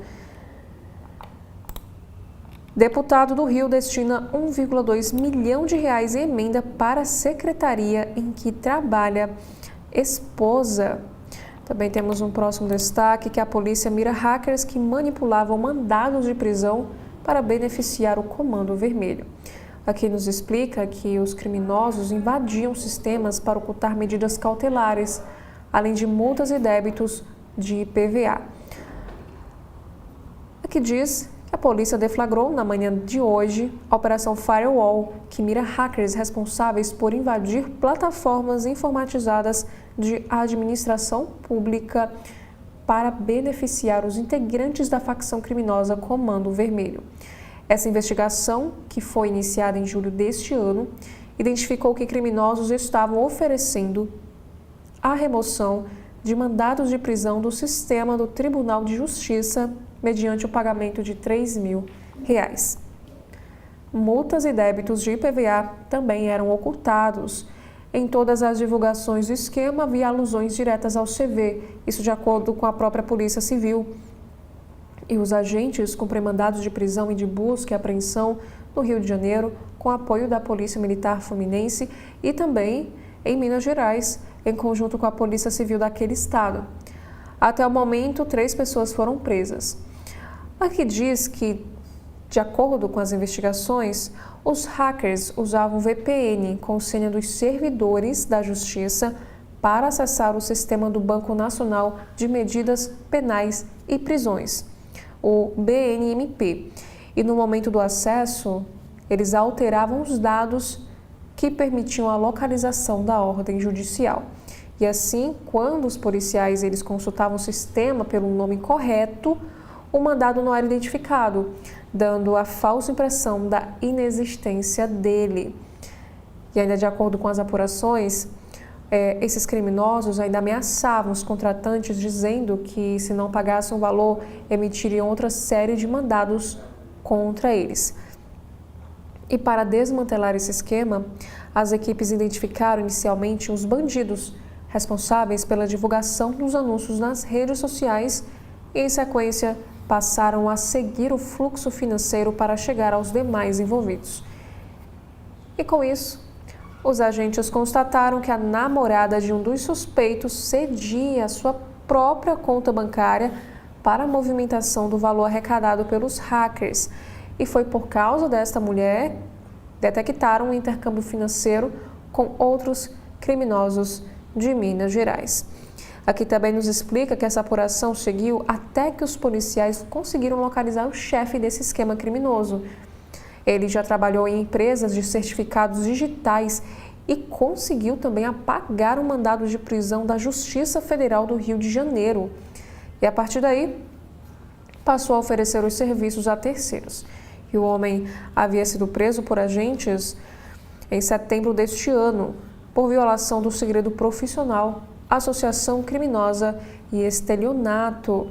Deputado do Rio destina 1,2 milhão de reais em emenda para a secretaria em que trabalha esposa. Também temos um próximo destaque, que a polícia mira hackers que manipulavam mandados de prisão para beneficiar o Comando Vermelho. Aqui nos explica que os criminosos invadiam sistemas para ocultar medidas cautelares, além de multas e débitos de IPVA. Aqui diz que a polícia deflagrou, na manhã de hoje, a Operação Firewall, que mira hackers responsáveis por invadir plataformas informatizadas de administração pública para beneficiar os integrantes da facção criminosa Comando Vermelho. Essa investigação, que foi iniciada em julho deste ano, identificou que criminosos estavam oferecendo a remoção de mandados de prisão do sistema do Tribunal de Justiça mediante o pagamento de R$3.000. Multas e débitos de IPVA também eram ocultados. Em todas as divulgações do esquema havia alusões diretas ao CV, isso de acordo com a própria Polícia Civil. E os agentes cumprem mandados de prisão e de busca e apreensão no Rio de Janeiro, com apoio da Polícia Militar Fluminense e também em Minas Gerais, em conjunto com a Polícia Civil daquele estado. Até o momento, 3 pessoas foram presas. Aqui diz que De acordo com as investigações, os hackers usavam VPN com senha dos servidores da Justiça para acessar o sistema do Banco Nacional de Medidas Penais e Prisões, o BNMP, e no momento do acesso, eles alteravam os dados que permitiam a localização da ordem judicial. E assim, quando os policiais eles consultavam o sistema pelo nome correto, o mandado não era identificado, dando a falsa impressão da inexistência dele. E ainda de acordo com as apurações, esses criminosos ainda ameaçavam os contratantes, dizendo que, se não pagassem o valor, emitiriam outra série de mandados contra eles. E para desmantelar esse esquema, as equipes identificaram inicialmente os bandidos responsáveis pela divulgação dos anúncios nas redes sociais e, em sequência, passaram a seguir o fluxo financeiro para chegar aos demais envolvidos. E com isso, os agentes constataram que a namorada de um dos suspeitos cedia a sua própria conta bancária para a movimentação do valor arrecadado pelos hackers. E foi por causa desta mulher detectaram um intercâmbio financeiro com outros criminosos de Minas Gerais. Aqui também nos explica que essa apuração seguiu até que os policiais conseguiram localizar o chefe desse esquema criminoso. Ele já trabalhou em empresas de certificados digitais e conseguiu também apagar o mandado de prisão da Justiça Federal do Rio de Janeiro. E a partir daí, passou a oferecer os serviços a terceiros. E o homem havia sido preso por agentes em setembro deste ano, por violação do segredo profissional, associação criminosa e estelionato.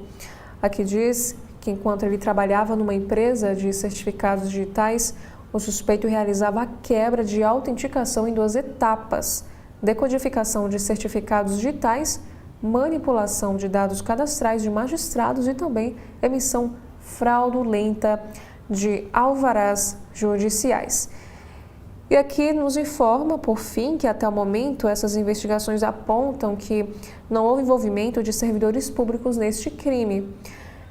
Aqui diz que enquanto ele trabalhava numa empresa de certificados digitais, o suspeito realizava a quebra de autenticação em 2 etapas: decodificação de certificados digitais, manipulação de dados cadastrais de magistrados e também emissão fraudulenta de alvarás judiciais. E aqui nos informa, por fim, que até o momento essas investigações apontam que não houve envolvimento de servidores públicos neste crime.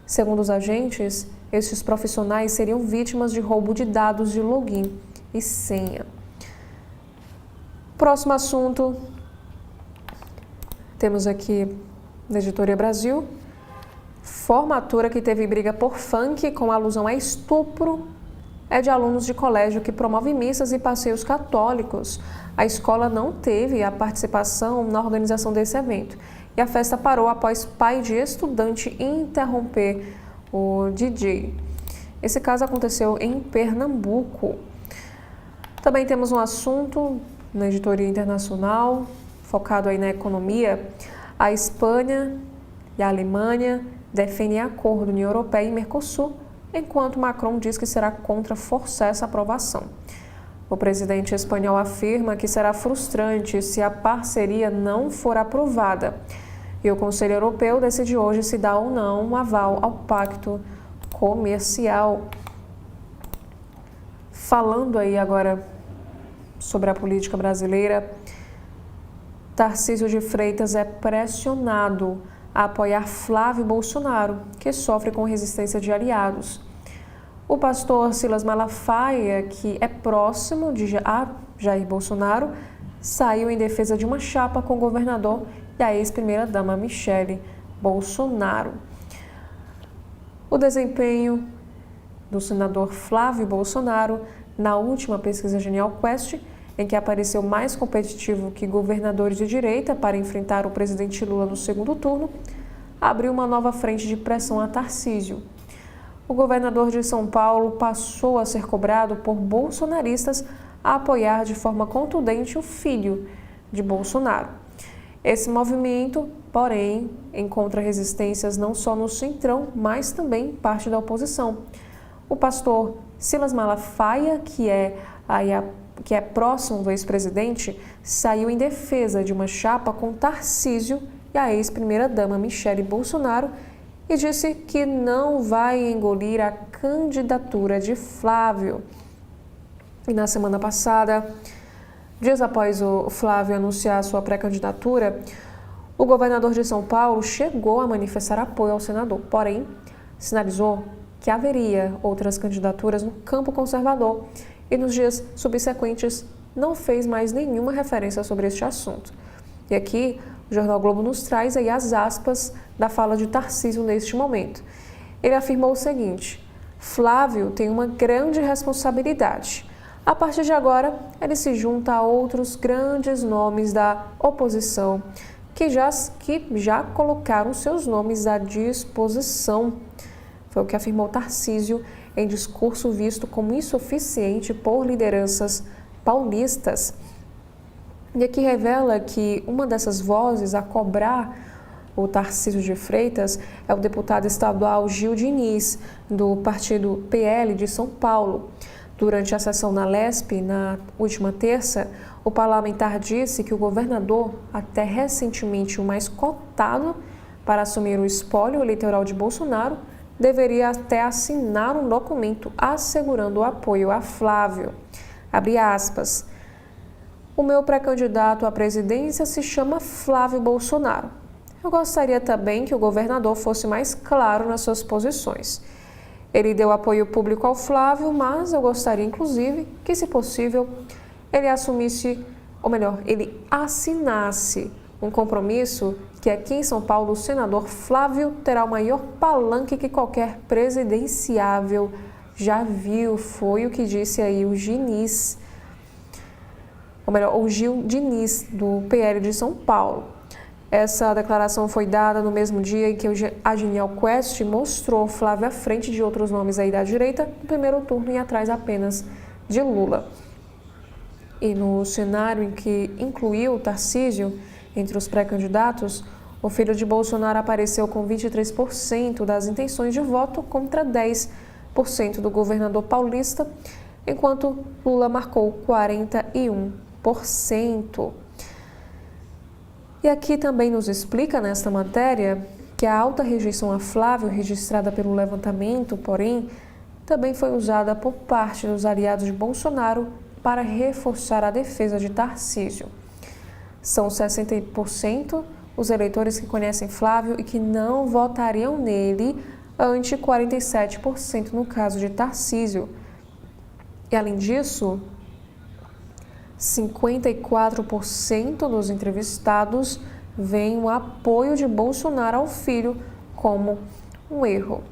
Segundo os agentes, estes profissionais seriam vítimas de roubo de dados de login e senha. Próximo assunto, temos aqui na Editoria Brasil, formatura que teve briga por funk com alusão a estupro é de alunos de colégio que promove missas e passeios católicos. A escola não teve a participação na organização desse evento e a festa parou após pai de estudante interromper o DJ. Esse caso aconteceu em Pernambuco. Também temos um assunto na editoria internacional, focado aí na economia. A Espanha e a Alemanha defendem acordo União Europeia e Mercosul, enquanto Macron diz que será contra forçar essa aprovação. O presidente espanhol afirma que será frustrante se a parceria não for aprovada. E o Conselho Europeu decide hoje se dá ou não um aval ao pacto comercial. Falando aí agora sobre a política brasileira, Tarcísio de Freitas é pressionado a apoiar Flávio Bolsonaro, que sofre com resistência de aliados. O pastor Silas Malafaia, que é próximo de Jair Bolsonaro, saiu em defesa de uma chapa com o governador e a ex-primeira-dama Michele Bolsonaro. O desempenho do senador Flávio Bolsonaro na última pesquisa Genial Quest, em que apareceu mais competitivo que governadores de direita para enfrentar o presidente Lula no segundo turno, abriu uma nova frente de pressão a Tarcísio. O governador de São Paulo passou a ser cobrado por bolsonaristas a apoiar de forma contundente o filho de Bolsonaro. Esse movimento, porém, encontra resistências não só no Centrão, mas também parte da oposição. O pastor Silas Malafaia, que é próximo do ex-presidente, saiu em defesa de uma chapa com Tarcísio e a ex-primeira-dama Michele Bolsonaro e disse que não vai engolir a candidatura de Flávio. E na semana passada, dias após o Flávio anunciar sua pré-candidatura, o governador de São Paulo chegou a manifestar apoio ao senador, porém, sinalizou que haveria outras candidaturas no campo conservador e nos dias subsequentes não fez mais nenhuma referência sobre este assunto. E aqui o Jornal Globo nos traz aí as aspas da fala de Tarcísio neste momento. Ele afirmou o seguinte: Flávio tem uma grande responsabilidade. A partir de agora, ele se junta a outros grandes nomes da oposição que já colocaram seus nomes à disposição. Foi o que afirmou Tarcísio em discurso visto como insuficiente por lideranças paulistas. E aqui revela que uma dessas vozes a cobrar o Tarcísio de Freitas é o deputado estadual Gil Diniz, do partido PL de São Paulo. Durante a sessão na LESP, na última terça, o parlamentar disse que o governador, até recentemente o mais cotado para assumir o espólio eleitoral de Bolsonaro, deveria até assinar um documento assegurando o apoio a Flávio. Abre aspas. O meu pré-candidato à presidência se chama Flávio Bolsonaro. Eu gostaria também que o governador fosse mais claro nas suas posições. Ele deu apoio público ao Flávio, mas eu gostaria, inclusive, que, se possível, ele assumisse, ou melhor, ele assinasse um compromisso que aqui em São Paulo o senador Flávio terá o maior palanque que qualquer presidenciável já viu. Foi o que disse aí o Diniz, ou melhor, o Gil Diniz, do PL de São Paulo. Essa declaração foi dada no mesmo dia em que a Genial Quest mostrou Flávio à frente de outros nomes aí da direita no primeiro turno e atrás apenas de Lula. E no cenário em que incluiu Tarcísio entre os pré-candidatos, o filho de Bolsonaro apareceu com 23% das intenções de voto contra 10% do governador paulista, enquanto Lula marcou 41%. E aqui também nos explica nesta matéria que a alta rejeição a Flávio, registrada pelo levantamento, porém, também foi usada por parte dos aliados de Bolsonaro para reforçar a defesa de Tarcísio. São 60% os eleitores que conhecem Flávio e que não votariam nele, ante 47% no caso de Tarcísio. E além disso, 54% dos entrevistados veem o apoio de Bolsonaro ao filho como um erro.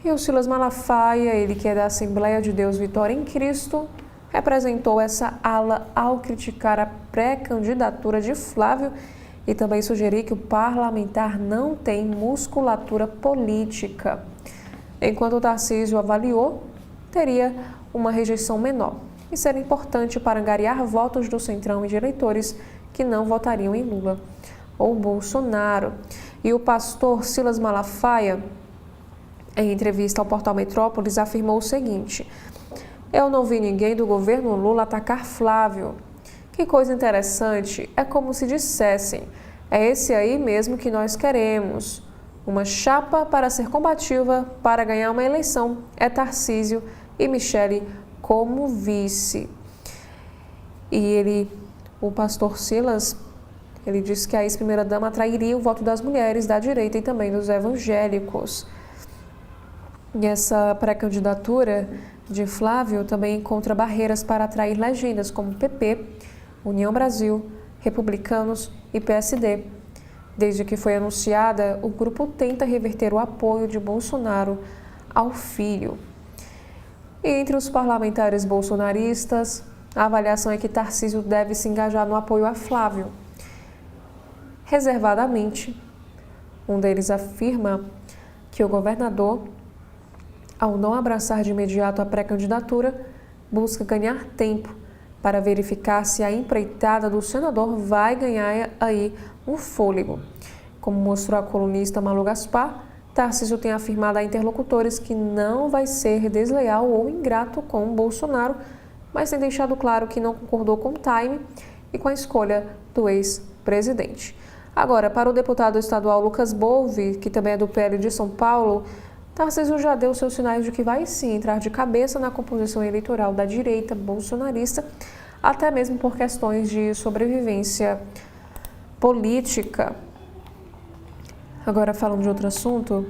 E o Silas Malafaia, ele que é da Assembleia de Deus Vitória em Cristo, representou essa ala ao criticar a pré-candidatura de Flávio e também sugerir que o parlamentar não tem musculatura política. Enquanto o Tarcísio avaliou, teria uma rejeição menor e seria importante para angariar votos do centrão e de eleitores que não votariam em Lula ou Bolsonaro. E o pastor Silas Malafaia, em entrevista ao portal Metrópolis, afirmou o seguinte: eu não vi ninguém do governo Lula atacar Flávio. Que coisa interessante, é como se dissessem, é esse aí mesmo que nós queremos. Uma chapa para ser combativa, para ganhar uma eleição, é Tarcísio e Michele como vice. E o pastor Silas, ele disse que a ex-primeira-dama atrairia o voto das mulheres, da direita e também dos evangélicos. E essa pré-candidatura de Flávio também encontra barreiras para atrair legendas como PP, União Brasil, Republicanos e PSD. Desde que foi anunciada, o grupo tenta reverter o apoio de Bolsonaro ao filho. E entre os parlamentares bolsonaristas, a avaliação é que Tarcísio deve se engajar no apoio a Flávio. Reservadamente, um deles afirma que o governador, ao não abraçar de imediato a pré-candidatura, busca ganhar tempo para verificar se a empreitada do senador vai ganhar aí um fôlego. Como mostrou a colunista Malu Gaspar, Tarcísio tem afirmado a interlocutores que não vai ser desleal ou ingrato com Bolsonaro, mas tem deixado claro que não concordou com o time e com a escolha do ex-presidente. Agora, para o deputado estadual Lucas Bolvi, que também é do PL de São Paulo, Tarcísio já deu seus sinais de que vai sim entrar de cabeça na composição eleitoral da direita bolsonarista, até mesmo por questões de sobrevivência política. Agora, falando de outro assunto,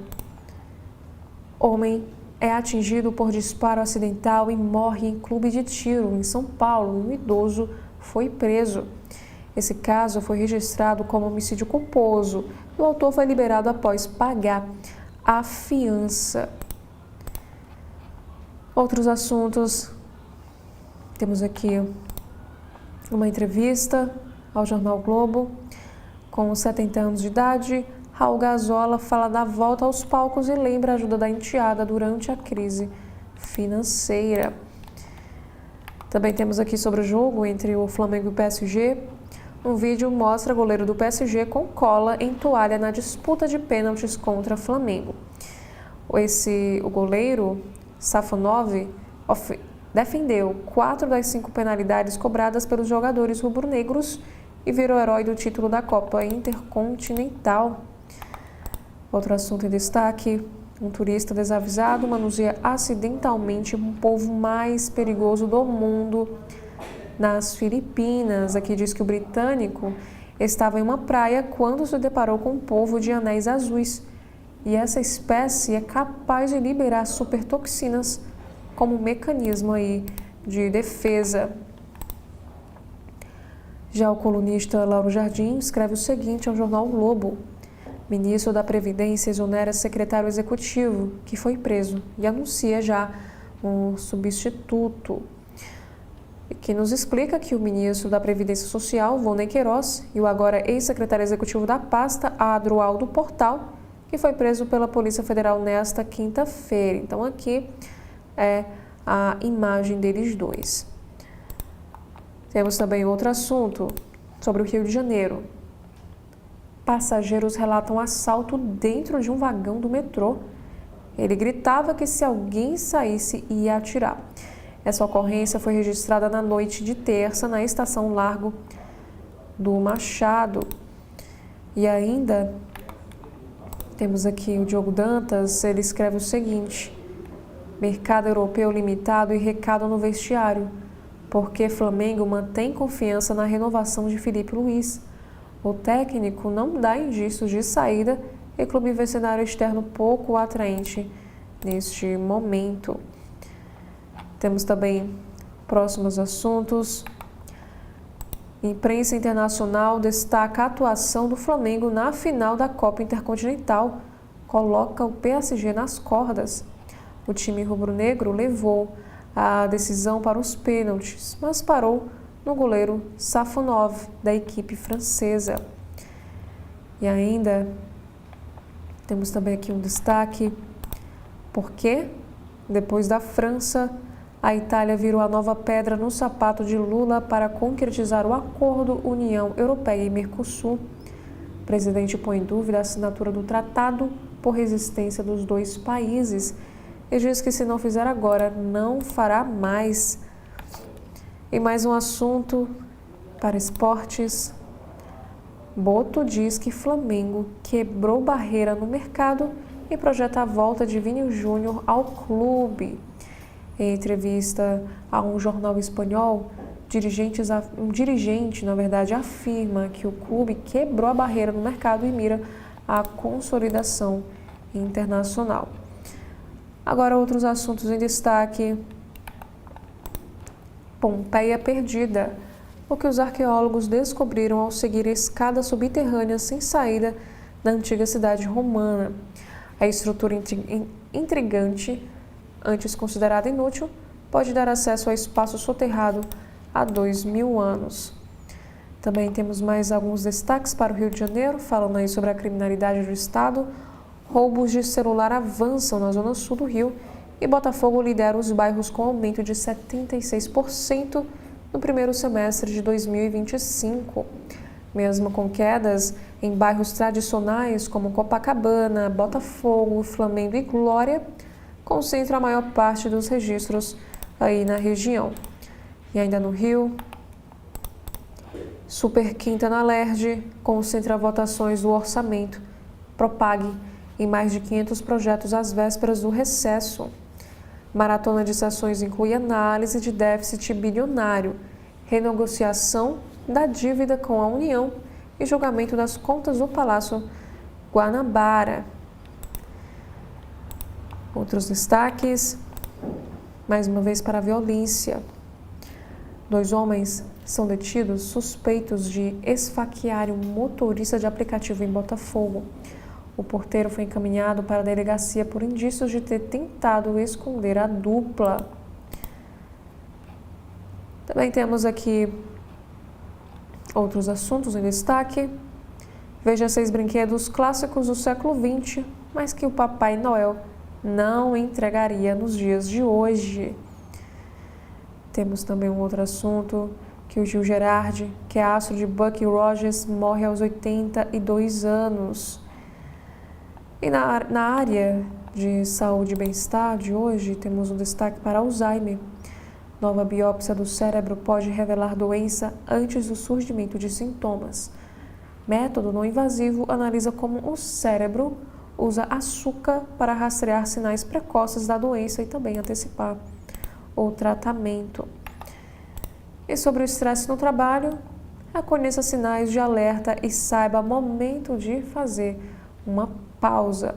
homem é atingido por disparo acidental e morre em clube de tiro em São Paulo. Um idoso foi preso. Esse caso foi registrado como homicídio culposo. O autor foi liberado após pagar a fiança. Outros assuntos. Temos aqui uma entrevista ao Jornal Globo. Com 70 anos de idade, Raul Gazola fala da volta aos palcos e lembra a ajuda da enteada durante a crise financeira. Também temos aqui sobre o jogo entre o Flamengo e o PSG. Um vídeo mostra goleiro do PSG com cola em toalha na disputa de pênaltis contra o Flamengo. O goleiro, Safonov, defendeu 4 das 5 penalidades cobradas pelos jogadores rubro-negros e virou herói do título da Copa Intercontinental. Outro assunto em destaque: um turista desavisado manuseia acidentalmente o polvo mais perigoso do mundo nas Filipinas. Aqui diz que o britânico estava em uma praia quando se deparou com um polvo de anéis azuis. E essa espécie é capaz de liberar supertoxinas como um mecanismo aí de defesa. Já o colunista Lauro Jardim escreve o seguinte ao jornal o Globo: ministro da Previdência exonera secretário executivo, que foi preso, e anuncia já um substituto. Que nos explica que o ministro da Previdência Social, Volney Queiroz, e o agora ex-secretário executivo da pasta, Adroaldo Portal, que foi preso pela Polícia Federal nesta quinta-feira. Então aqui é a imagem deles dois. Temos também outro assunto sobre o Rio de Janeiro. Passageiros relatam assalto dentro de um vagão do metrô. Ele gritava que se alguém saísse ia atirar. Essa ocorrência foi registrada na noite de terça na estação Largo do Machado. E ainda temos aqui o Diogo Dantas, ele escreve o seguinte: mercado europeu limitado e recado no vestiário, porque Flamengo mantém confiança na renovação de Filipe Luís. O técnico não dá indícios de saída e o clube vê cenário externo pouco atraente neste momento. Temos também próximos assuntos. Imprensa internacional destaca a atuação do Flamengo na final da Copa Intercontinental. Coloca o PSG nas cordas. O time rubro-negro levou a decisão para os pênaltis, mas parou no goleiro Safonov, da equipe francesa. E ainda temos também aqui um destaque, porque depois da França, a Itália virou a nova pedra no sapato de Lula para concretizar o acordo União Europeia e Mercosul. O presidente põe em dúvida a assinatura do tratado por resistência dos dois países e diz que se não fizer agora, não fará mais. E mais um assunto para esportes. Boto diz que Flamengo quebrou barreira no mercado e projeta a volta de Vinícius Júnior ao clube. Em entrevista a um jornal espanhol, um dirigente, na verdade, afirma que o clube quebrou a barreira no mercado e mira a consolidação internacional. Agora, outros assuntos em destaque. Pompeia perdida. O que os arqueólogos descobriram ao seguir a escada subterrânea sem saída da antiga cidade romana. A estrutura intrigante, antes considerada inútil, pode dar acesso ao espaço soterrado há 2000 anos. Também temos mais alguns destaques para o Rio de Janeiro, falando aí sobre a criminalidade do estado. Roubos de celular avançam na zona sul do Rio e Botafogo lidera os bairros com aumento de 76% no primeiro semestre de 2025. Mesmo com quedas em bairros tradicionais como Copacabana, Botafogo, Flamengo e Glória, concentra a maior parte dos registros aí na região. E ainda no Rio, Super Quinta na Lerge concentra votações do orçamento. Propague em mais de 500 projetos às vésperas do recesso. Maratona de sessões inclui análise de déficit bilionário, renegociação da dívida com a União e julgamento das contas do Palácio Guanabara. Outros destaques, mais uma vez para a violência. 2 homens são detidos suspeitos de esfaquear um motorista de aplicativo em Botafogo. O porteiro foi encaminhado para a delegacia por indícios de ter tentado esconder a dupla. Também temos aqui outros assuntos em destaque. Veja 6 brinquedos clássicos do século XX, mas que o Papai Noel não entregaria nos dias de hoje. Temos também um outro assunto, que o Gil Gerardi, que é astro de Buck Rogers, morre aos 82 anos. E na área de saúde e bem-estar de hoje, temos um destaque para Alzheimer. Nova biópsia do cérebro pode revelar doença antes do surgimento de sintomas. Método não invasivo analisa como o cérebro usa açúcar para rastrear sinais precoces da doença e também antecipar o tratamento. E sobre o estresse no trabalho, reconheça sinais de alerta e saiba o momento de fazer uma pausa.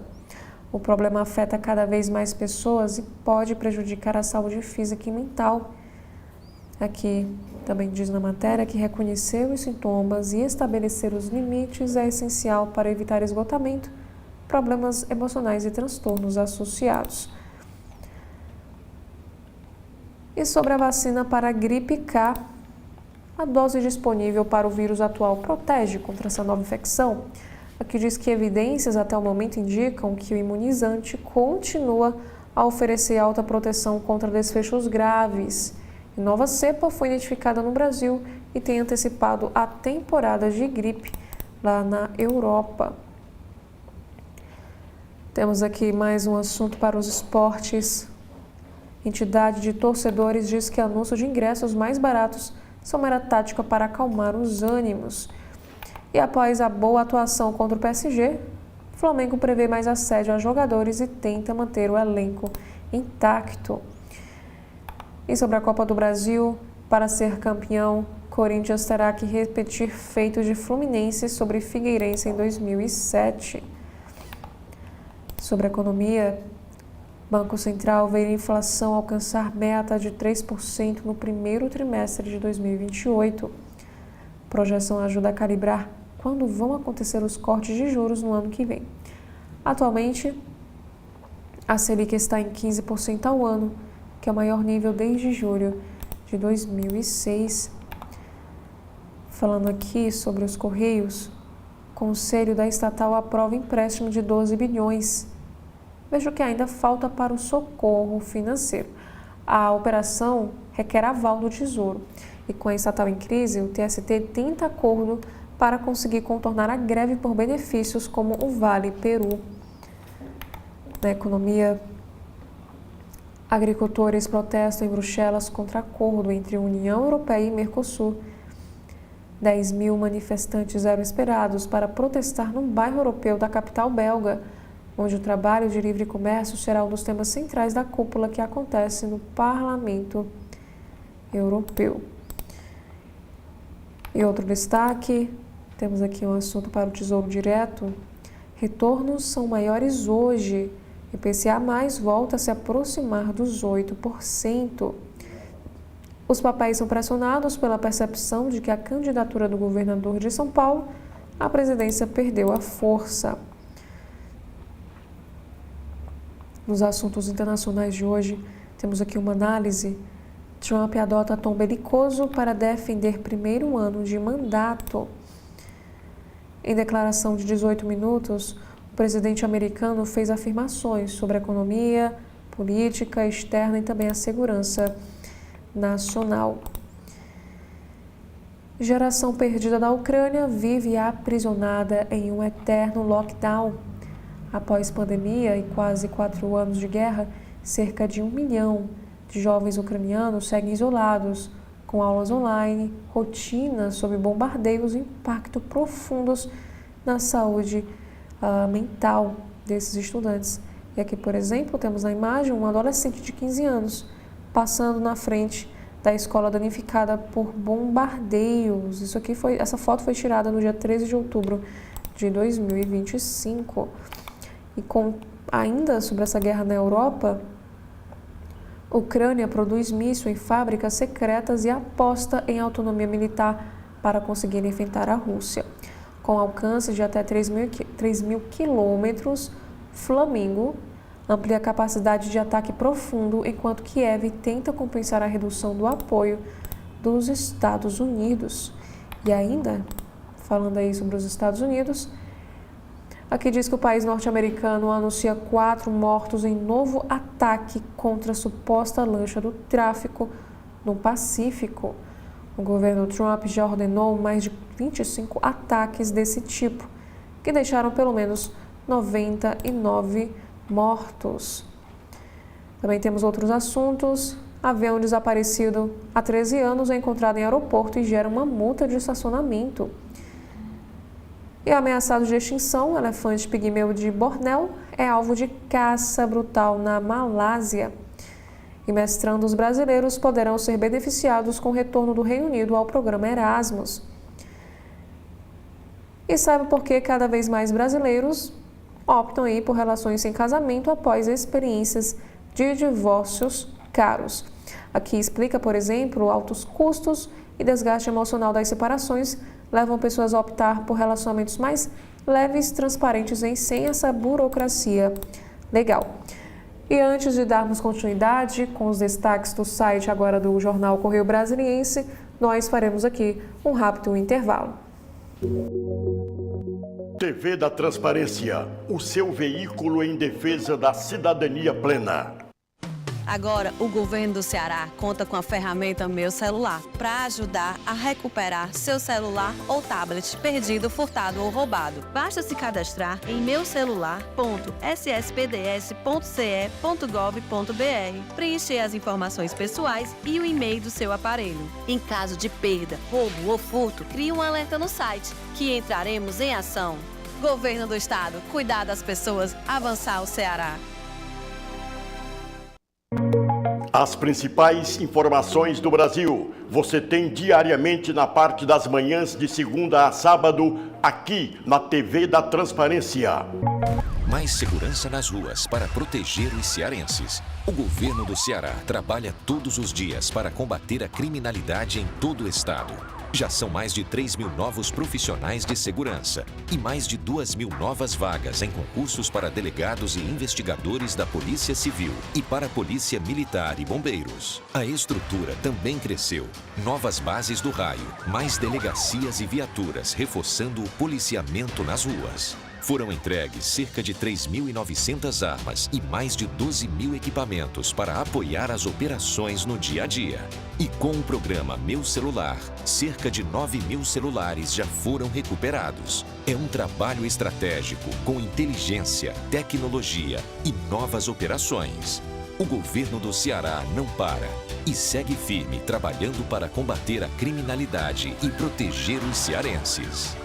O problema afeta cada vez mais pessoas e pode prejudicar a saúde física e mental. Aqui também diz na matéria que reconhecer os sintomas e estabelecer os limites é essencial para evitar esgotamento, problemas emocionais e transtornos associados. E sobre a vacina para a gripe K, a dose disponível para o vírus atual protege contra essa nova infecção? Aqui diz que evidências até o momento indicam que o imunizante continua a oferecer alta proteção contra desfechos graves. A nova cepa foi identificada no Brasil e tem antecipado a temporada de gripe lá na Europa. Temos aqui mais um assunto para os esportes. Entidade de torcedores diz que anúncio de ingressos mais baratos são mera tática para acalmar os ânimos. E após a boa atuação contra o PSG, o Flamengo prevê mais assédio a jogadores e tenta manter o elenco intacto. E sobre a Copa do Brasil, para ser campeão, Corinthians terá que repetir feito de Fluminense sobre Figueirense em 2007. Sobre a economia, Banco Central vê a inflação alcançar meta de 3% no primeiro trimestre de 2028. Projeção ajuda a calibrar quando vão acontecer os cortes de juros no ano que vem. Atualmente, a Selic está em 15% ao ano, que é o maior nível desde julho de 2006. Falando aqui sobre os Correios, o Conselho da Estatal aprova empréstimo de 12 bilhões. Veja que ainda falta para o socorro financeiro. A operação requer aval do Tesouro. E com a estatal em crise, o TST tenta acordo para conseguir contornar a greve por benefícios como o Vale Peru. Na economia, agricultores protestam em Bruxelas contra acordo entre a União Europeia e Mercosul. 10 mil manifestantes eram esperados para protestar num bairro europeu da capital belga, onde o trabalho de livre comércio será um dos temas centrais da cúpula que acontece no Parlamento Europeu. E outro destaque, temos aqui um assunto para o Tesouro Direto. Retornos são maiores hoje. IPCA+ volta a se aproximar dos 8%. Os papéis são pressionados pela percepção de que a candidatura do governador de São Paulo à presidência perdeu a força. Nos assuntos internacionais de hoje, temos aqui uma análise. Trump adota tom belicoso para defender primeiro ano de mandato. Em declaração de 18 minutos, o presidente americano fez afirmações sobre a economia, política externa e também a segurança nacional. Geração perdida da Ucrânia vive aprisionada em um eterno lockdown. Após pandemia e quase 4 anos de guerra, cerca de 1 milhão de jovens ucranianos seguem isolados, com aulas online, rotinas sob bombardeios e impacto profundos na saúde mental desses estudantes. E aqui, por exemplo, temos na imagem um adolescente de 15 anos passando na frente da escola danificada por bombardeios. Essa foto foi tirada no dia 13 de outubro de 2025. E com Ainda sobre essa guerra na Europa, Ucrânia produz míssil em fábricas secretas e aposta em autonomia militar para conseguir enfrentar a Rússia. Com alcance de até 3 mil quilômetros, Flamingo amplia a capacidade de ataque profundo, enquanto Kiev tenta compensar a redução do apoio dos Estados Unidos. E ainda, falando aí sobre os Estados Unidos, aqui diz que o país norte-americano anuncia 4 mortos em novo ataque contra a suposta lancha do tráfico no Pacífico. O governo Trump já ordenou mais de 25 ataques desse tipo, que deixaram pelo menos 99 mortos. Também temos outros assuntos. Avião desaparecido há 13 anos é encontrado em aeroporto e gera uma multa de estacionamento. E ameaçado de extinção, o elefante pigmeu de Bornéu é alvo de caça brutal na Malásia. E mestrandos brasileiros poderão ser beneficiados com o retorno do Reino Unido ao programa Erasmus. E saiba por que cada vez mais brasileiros optam aí por relações sem casamento após experiências de divórcios caros. Aqui explica, por exemplo, altos custos e desgaste emocional das separações levam pessoas a optar por relacionamentos mais leves, transparentes e sem essa burocracia legal. E antes de darmos continuidade com os destaques do site agora do Jornal Correio Brasiliense, nós faremos aqui um rápido intervalo. TV da Transparência, o seu veículo em defesa da cidadania plena. Agora, o governo do Ceará conta com a ferramenta Meu Celular para ajudar a recuperar seu celular ou tablet perdido, furtado ou roubado. Basta se cadastrar em meucelular.sspds.ce.gov.br, preencher as informações pessoais e o e-mail do seu aparelho. Em caso de perda, roubo ou furto, crie um alerta no site, que entraremos em ação. Governo do Estado, cuidar das pessoas, avançar o Ceará. As principais informações do Brasil você tem diariamente na parte das manhãs de segunda a sábado, aqui na TV da Transparência. Mais segurança nas ruas para proteger os cearenses. O governo do Ceará trabalha todos os dias para combater a criminalidade em todo o estado. Já são mais de 3 mil novos profissionais de segurança e mais de 2 mil novas vagas em concursos para delegados e investigadores da Polícia Civil e para a Polícia Militar e Bombeiros. A estrutura também cresceu. Novas bases do raio, mais delegacias e viaturas reforçando o policiamento nas ruas. Foram entregues cerca de 3.900 armas e mais de 12 mil equipamentos para apoiar as operações no dia a dia. E com o programa Meu Celular, cerca de 9 mil celulares já foram recuperados. É um trabalho estratégico com inteligência, tecnologia e novas operações. O governo do Ceará não para e segue firme trabalhando para combater a criminalidade e proteger os cearenses.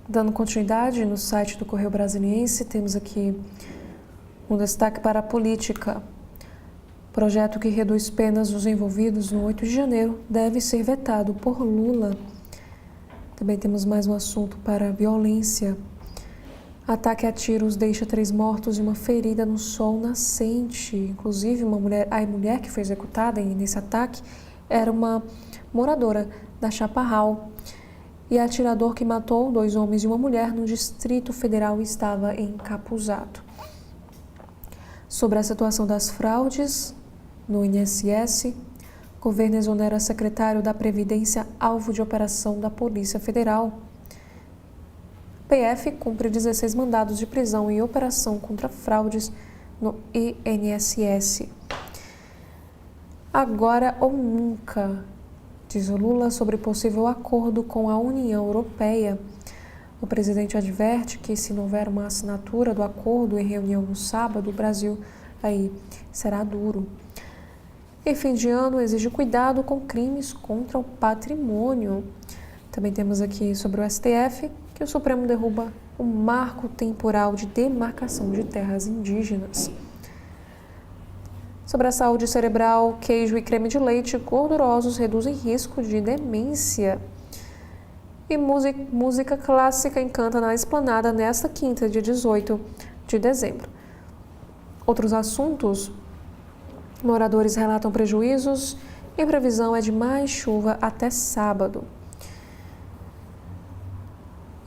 Dando continuidade no site do Correio Brasiliense, temos aqui um destaque para a política. Projeto que reduz penas dos envolvidos no 8 de janeiro deve ser vetado por Lula. Também temos mais um assunto para a violência. Ataque a tiros deixa 3 mortos e uma ferida no sol nascente. Inclusive, a mulher que foi executada nesse ataque era uma moradora da Chaparral. E o atirador que matou 2 homens e uma mulher no Distrito Federal estava encapuzado. Sobre a situação das fraudes no INSS, o governo exonera secretário da Previdência alvo de operação da Polícia Federal. PF cumpre 16 mandados de prisão em operação contra fraudes no INSS. Agora ou nunca, diz o Lula sobre possível acordo com a União Europeia. O presidente adverte que, se não houver uma assinatura do acordo em reunião no sábado, o Brasil aí será duro. Em fim de ano, exige cuidado com crimes contra o patrimônio. Também temos aqui sobre o STF, que o Supremo derruba o marco temporal de demarcação de terras indígenas. Sobre a saúde cerebral, queijo e creme de leite gordurosos reduzem risco de demência. E música clássica encanta na Esplanada nesta quinta, dia 18 de dezembro. Outros assuntos: moradores relatam prejuízos e previsão é de mais chuva até sábado.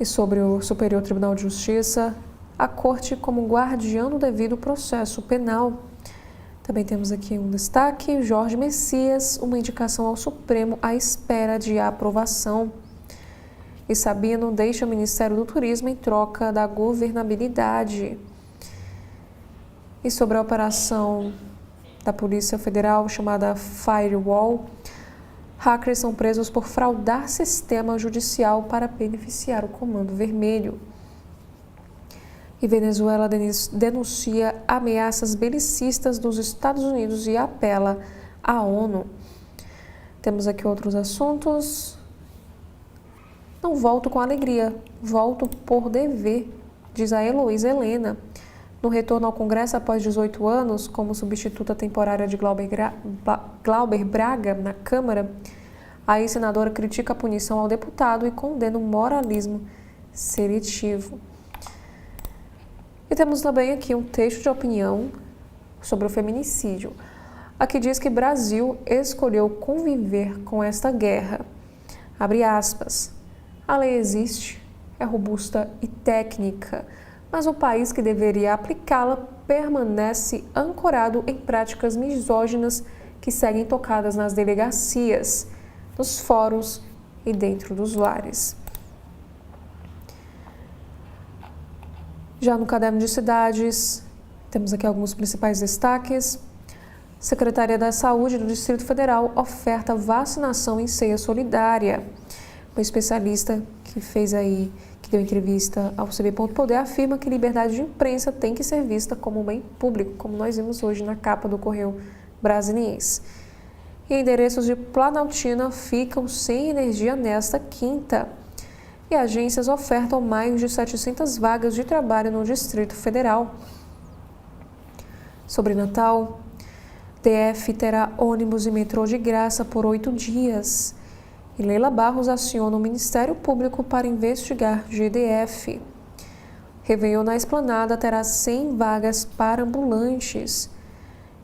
E sobre o Superior Tribunal de Justiça, a Corte como guardiã do devido processo penal. Também temos aqui um destaque: Jorge Messias, uma indicação ao Supremo à espera de aprovação. E Sabino deixa o Ministério do Turismo em troca da governabilidade. E sobre a operação da Polícia Federal chamada Firewall, hackers são presos por fraudar sistema judicial para beneficiar o Comando Vermelho. E Venezuela denuncia ameaças belicistas dos Estados Unidos e apela à ONU. Temos aqui outros assuntos. Não volto com alegria, volto por dever, diz a Heloísa Helena. No retorno ao Congresso após 18 anos, como substituta temporária de Glauber Braga na Câmara, a ex-senadora critica a punição ao deputado e condena o moralismo seletivo. E temos também aqui um texto de opinião sobre o feminicídio. Aqui diz que Brasil escolheu conviver com esta guerra. Abre aspas. A lei existe, é robusta e técnica, mas o país que deveria aplicá-la permanece ancorado em práticas misóginas que seguem tocadas nas delegacias, nos fóruns e dentro dos lares. Já no Caderno de Cidades, temos aqui alguns principais destaques. Secretaria da Saúde do Distrito Federal oferta vacinação em ceia solidária. Um especialista que deu entrevista ao CB.poder afirma que liberdade de imprensa tem que ser vista como um bem público, como nós vimos hoje na capa do Correio Brasiliense. E endereços de Planaltina ficam sem energia nesta quinta. E agências ofertam mais de 700 vagas de trabalho no Distrito Federal. Sobre Natal, DF terá ônibus e metrô de graça por 8 dias. E Leila Barros aciona o Ministério Público para investigar GDF. Réveillon na Esplanada terá 100 vagas para ambulantes.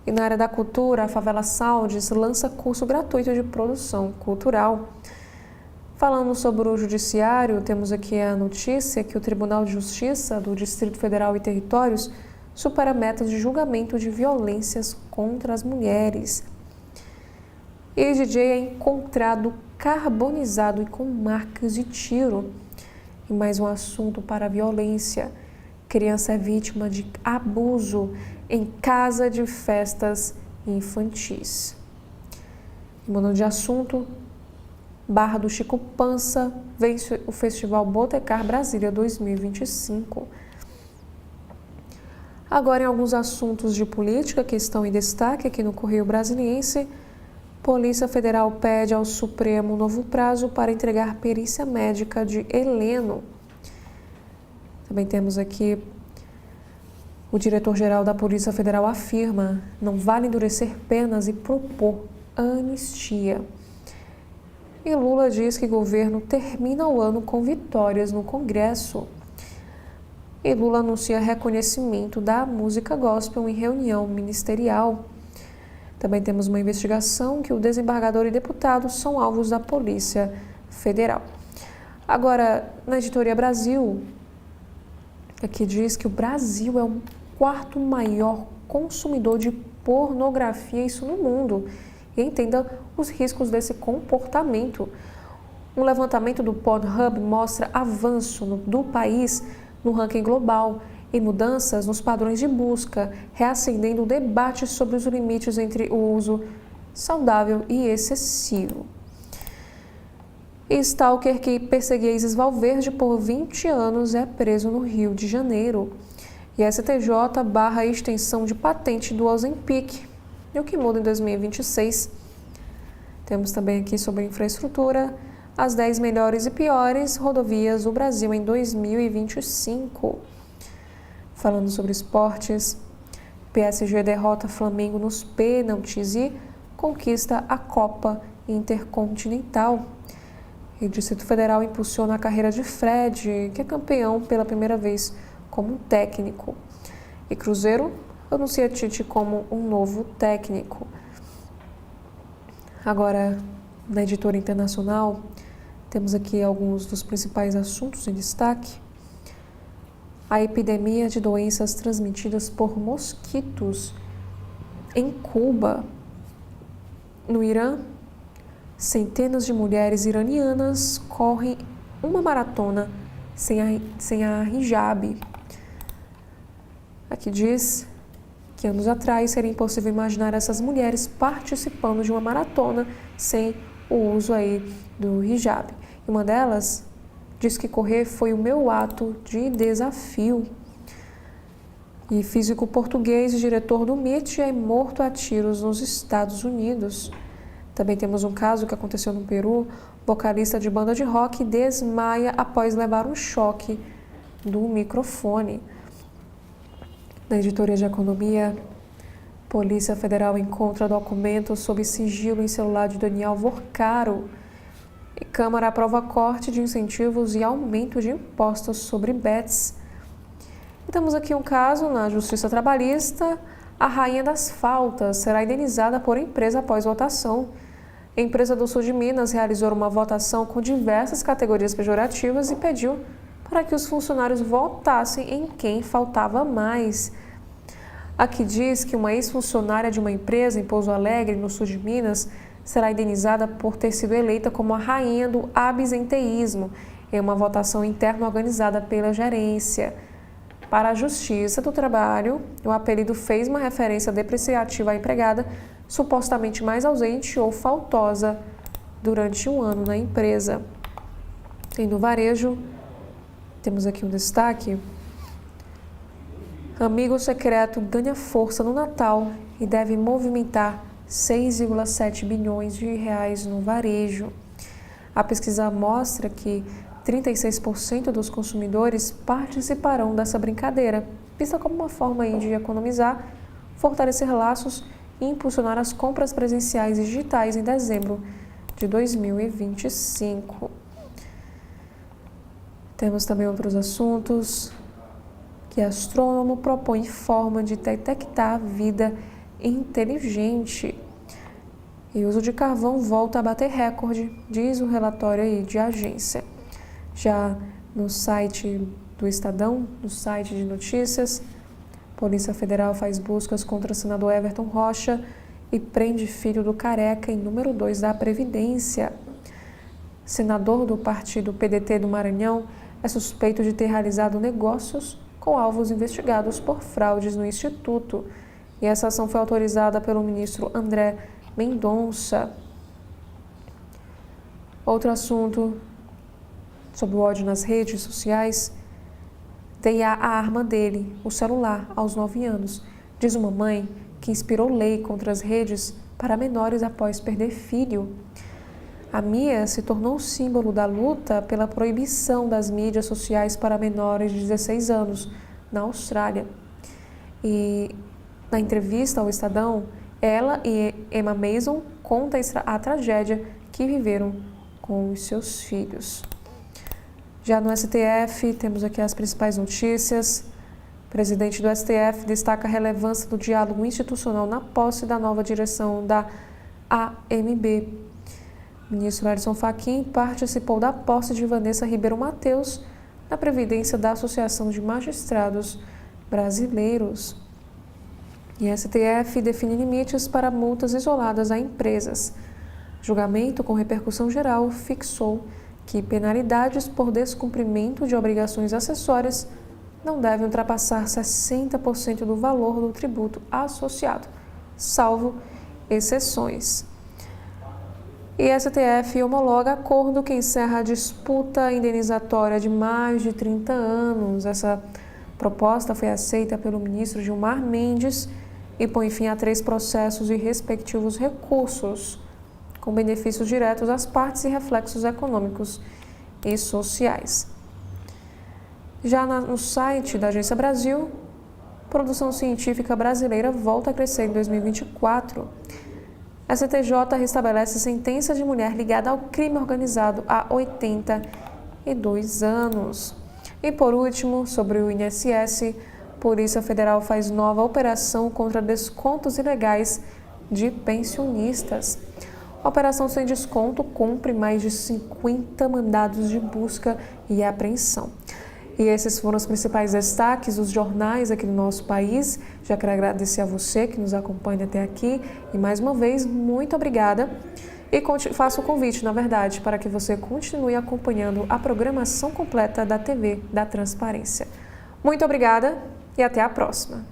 E na área da cultura, a Favela Saudis lança curso gratuito de produção cultural. Falando sobre o Judiciário, temos aqui a notícia que o Tribunal de Justiça do Distrito Federal e Territórios supera metas de julgamento de violências contra as mulheres. E DJ é encontrado carbonizado e com marcas de tiro. E mais um assunto para a violência. Criança é vítima de abuso em casa de festas infantis. E mudando de assunto, Barra do Chico Pança vence o Festival Botecar Brasília 2025. Agora, em alguns assuntos de política que estão em destaque aqui no Correio Brasiliense, Polícia Federal pede ao Supremo novo prazo para entregar perícia médica de Heleno. Também temos aqui o diretor-geral da Polícia Federal afirma: não vale endurecer penas e propor anistia. E Lula diz que o governo termina o ano com vitórias no Congresso. E Lula anuncia reconhecimento da música gospel em reunião ministerial. Também temos uma investigação que o desembargador e deputados são alvos da Polícia Federal. Agora, na Editoria Brasil, aqui diz que o Brasil é o quarto maior consumidor de pornografia, isso no mundo. E entenda os riscos desse comportamento. Um levantamento do Pornhub mostra avanço do país no ranking global e mudanças nos padrões de busca, reacendendo o debate sobre os limites entre o uso saudável e excessivo. E stalker que perseguia Isis Valverde por 20 anos é preso no Rio de Janeiro. E a STJ barra a extensão de patente do Ozempic. E o que muda em 2026? Temos também aqui sobre infraestrutura, as 10 melhores e piores rodovias do Brasil em 2025. Falando sobre esportes, PSG derrota Flamengo nos pênaltis e conquista a Copa Intercontinental. E o Distrito Federal impulsiona a carreira de Fred, que é campeão pela primeira vez como técnico. E Cruzeiro anuncia Tite como um novo técnico. Agora, na editora internacional, temos aqui alguns dos principais assuntos em destaque. A epidemia de doenças transmitidas por mosquitos em Cuba. No Irã, centenas de mulheres iranianas correm uma maratona sem a hijab. Aqui diz que anos atrás seria impossível imaginar essas mulheres participando de uma maratona sem o uso aí do hijab. E uma delas diz que correr foi o meu ato de desafio. E físico português e diretor do MIT é morto a tiros nos Estados Unidos. Também temos um caso que aconteceu no Peru. Vocalista de banda de rock desmaia após levar um choque do microfone. Na editoria de economia, Polícia Federal encontra documentos sob sigilo em celular de Daniel Vorcaro. E Câmara aprova corte de incentivos e aumento de impostos sobre bets. E temos aqui um caso na Justiça Trabalhista. A rainha das faltas será indenizada por empresa após votação. A empresa do sul de Minas realizou uma votação com diversas categorias pejorativas e pediu para que os funcionários votassem em quem faltava mais. Aqui diz que uma ex-funcionária de uma empresa em Pouso Alegre, no sul de Minas, será indenizada por ter sido eleita como a rainha do absenteísmo em uma votação interna organizada pela gerência. Para a Justiça do Trabalho, o apelido fez uma referência depreciativa à empregada, supostamente mais ausente ou faltosa durante um ano na empresa. E no varejo, temos aqui um destaque. Amigo secreto ganha força no Natal e deve movimentar 6,7 bilhões de reais no varejo. A pesquisa mostra que 36% dos consumidores participarão dessa brincadeira, vista como uma forma de economizar, fortalecer laços e impulsionar as compras presenciais e digitais em dezembro de 2025. Temos também outros assuntos. Que astrônomo propõe forma de detectar vida inteligente. E o uso de carvão volta a bater recorde, diz o relatório aí de agência. Já no site do Estadão, no site de notícias, Polícia Federal faz buscas contra o senador Everton Rocha e prende filho do Careca em número 2 da Previdência. Senador do partido PDT do Maranhão é suspeito de ter realizado negócios com alvos investigados por fraudes no Instituto. E essa ação foi autorizada pelo ministro André Mendonça. Outro assunto sobre o ódio nas redes sociais. Dei a arma dele, o celular, aos 9 anos, diz uma mãe que inspirou lei contra as redes para menores após perder filho. A Mia se tornou símbolo da luta pela proibição das mídias sociais para menores de 16 anos na Austrália. E na entrevista ao Estadão, ela e Emma Mason contam a tragédia que viveram com os seus filhos. Já no STF, temos aqui as principais notícias. O presidente do STF destaca a relevância do diálogo institucional na posse da nova direção da AMB. O ministro Edson Fachin participou da posse de Vanessa Ribeiro Mateus na presidência da Associação de Magistrados Brasileiros. E a STF define limites para multas isoladas a empresas. Julgamento com repercussão geral fixou que penalidades por descumprimento de obrigações acessórias não devem ultrapassar 60% do valor do tributo associado, salvo exceções. E a STF homologa acordo que encerra a disputa indenizatória de mais de 30 anos. Essa proposta foi aceita pelo ministro Gilmar Mendes e põe fim a 3 processos e respectivos recursos, com benefícios diretos às partes e reflexos econômicos e sociais. Já no site da Agência Brasil, produção científica brasileira volta a crescer em 2024. A STJ restabelece sentença de mulher ligada ao crime organizado há 82 anos. E por último, sobre o INSS, Polícia Federal faz nova operação contra descontos ilegais de pensionistas. A operação sem desconto cumpre mais de 50 mandados de busca e apreensão. E esses foram os principais destaques dos jornais aqui no nosso país. Já quero agradecer a você que nos acompanha até aqui. E mais uma vez, muito obrigada. E faço o convite, na verdade, para que você continue acompanhando a programação completa da TV da Transparência. Muito obrigada e até a próxima.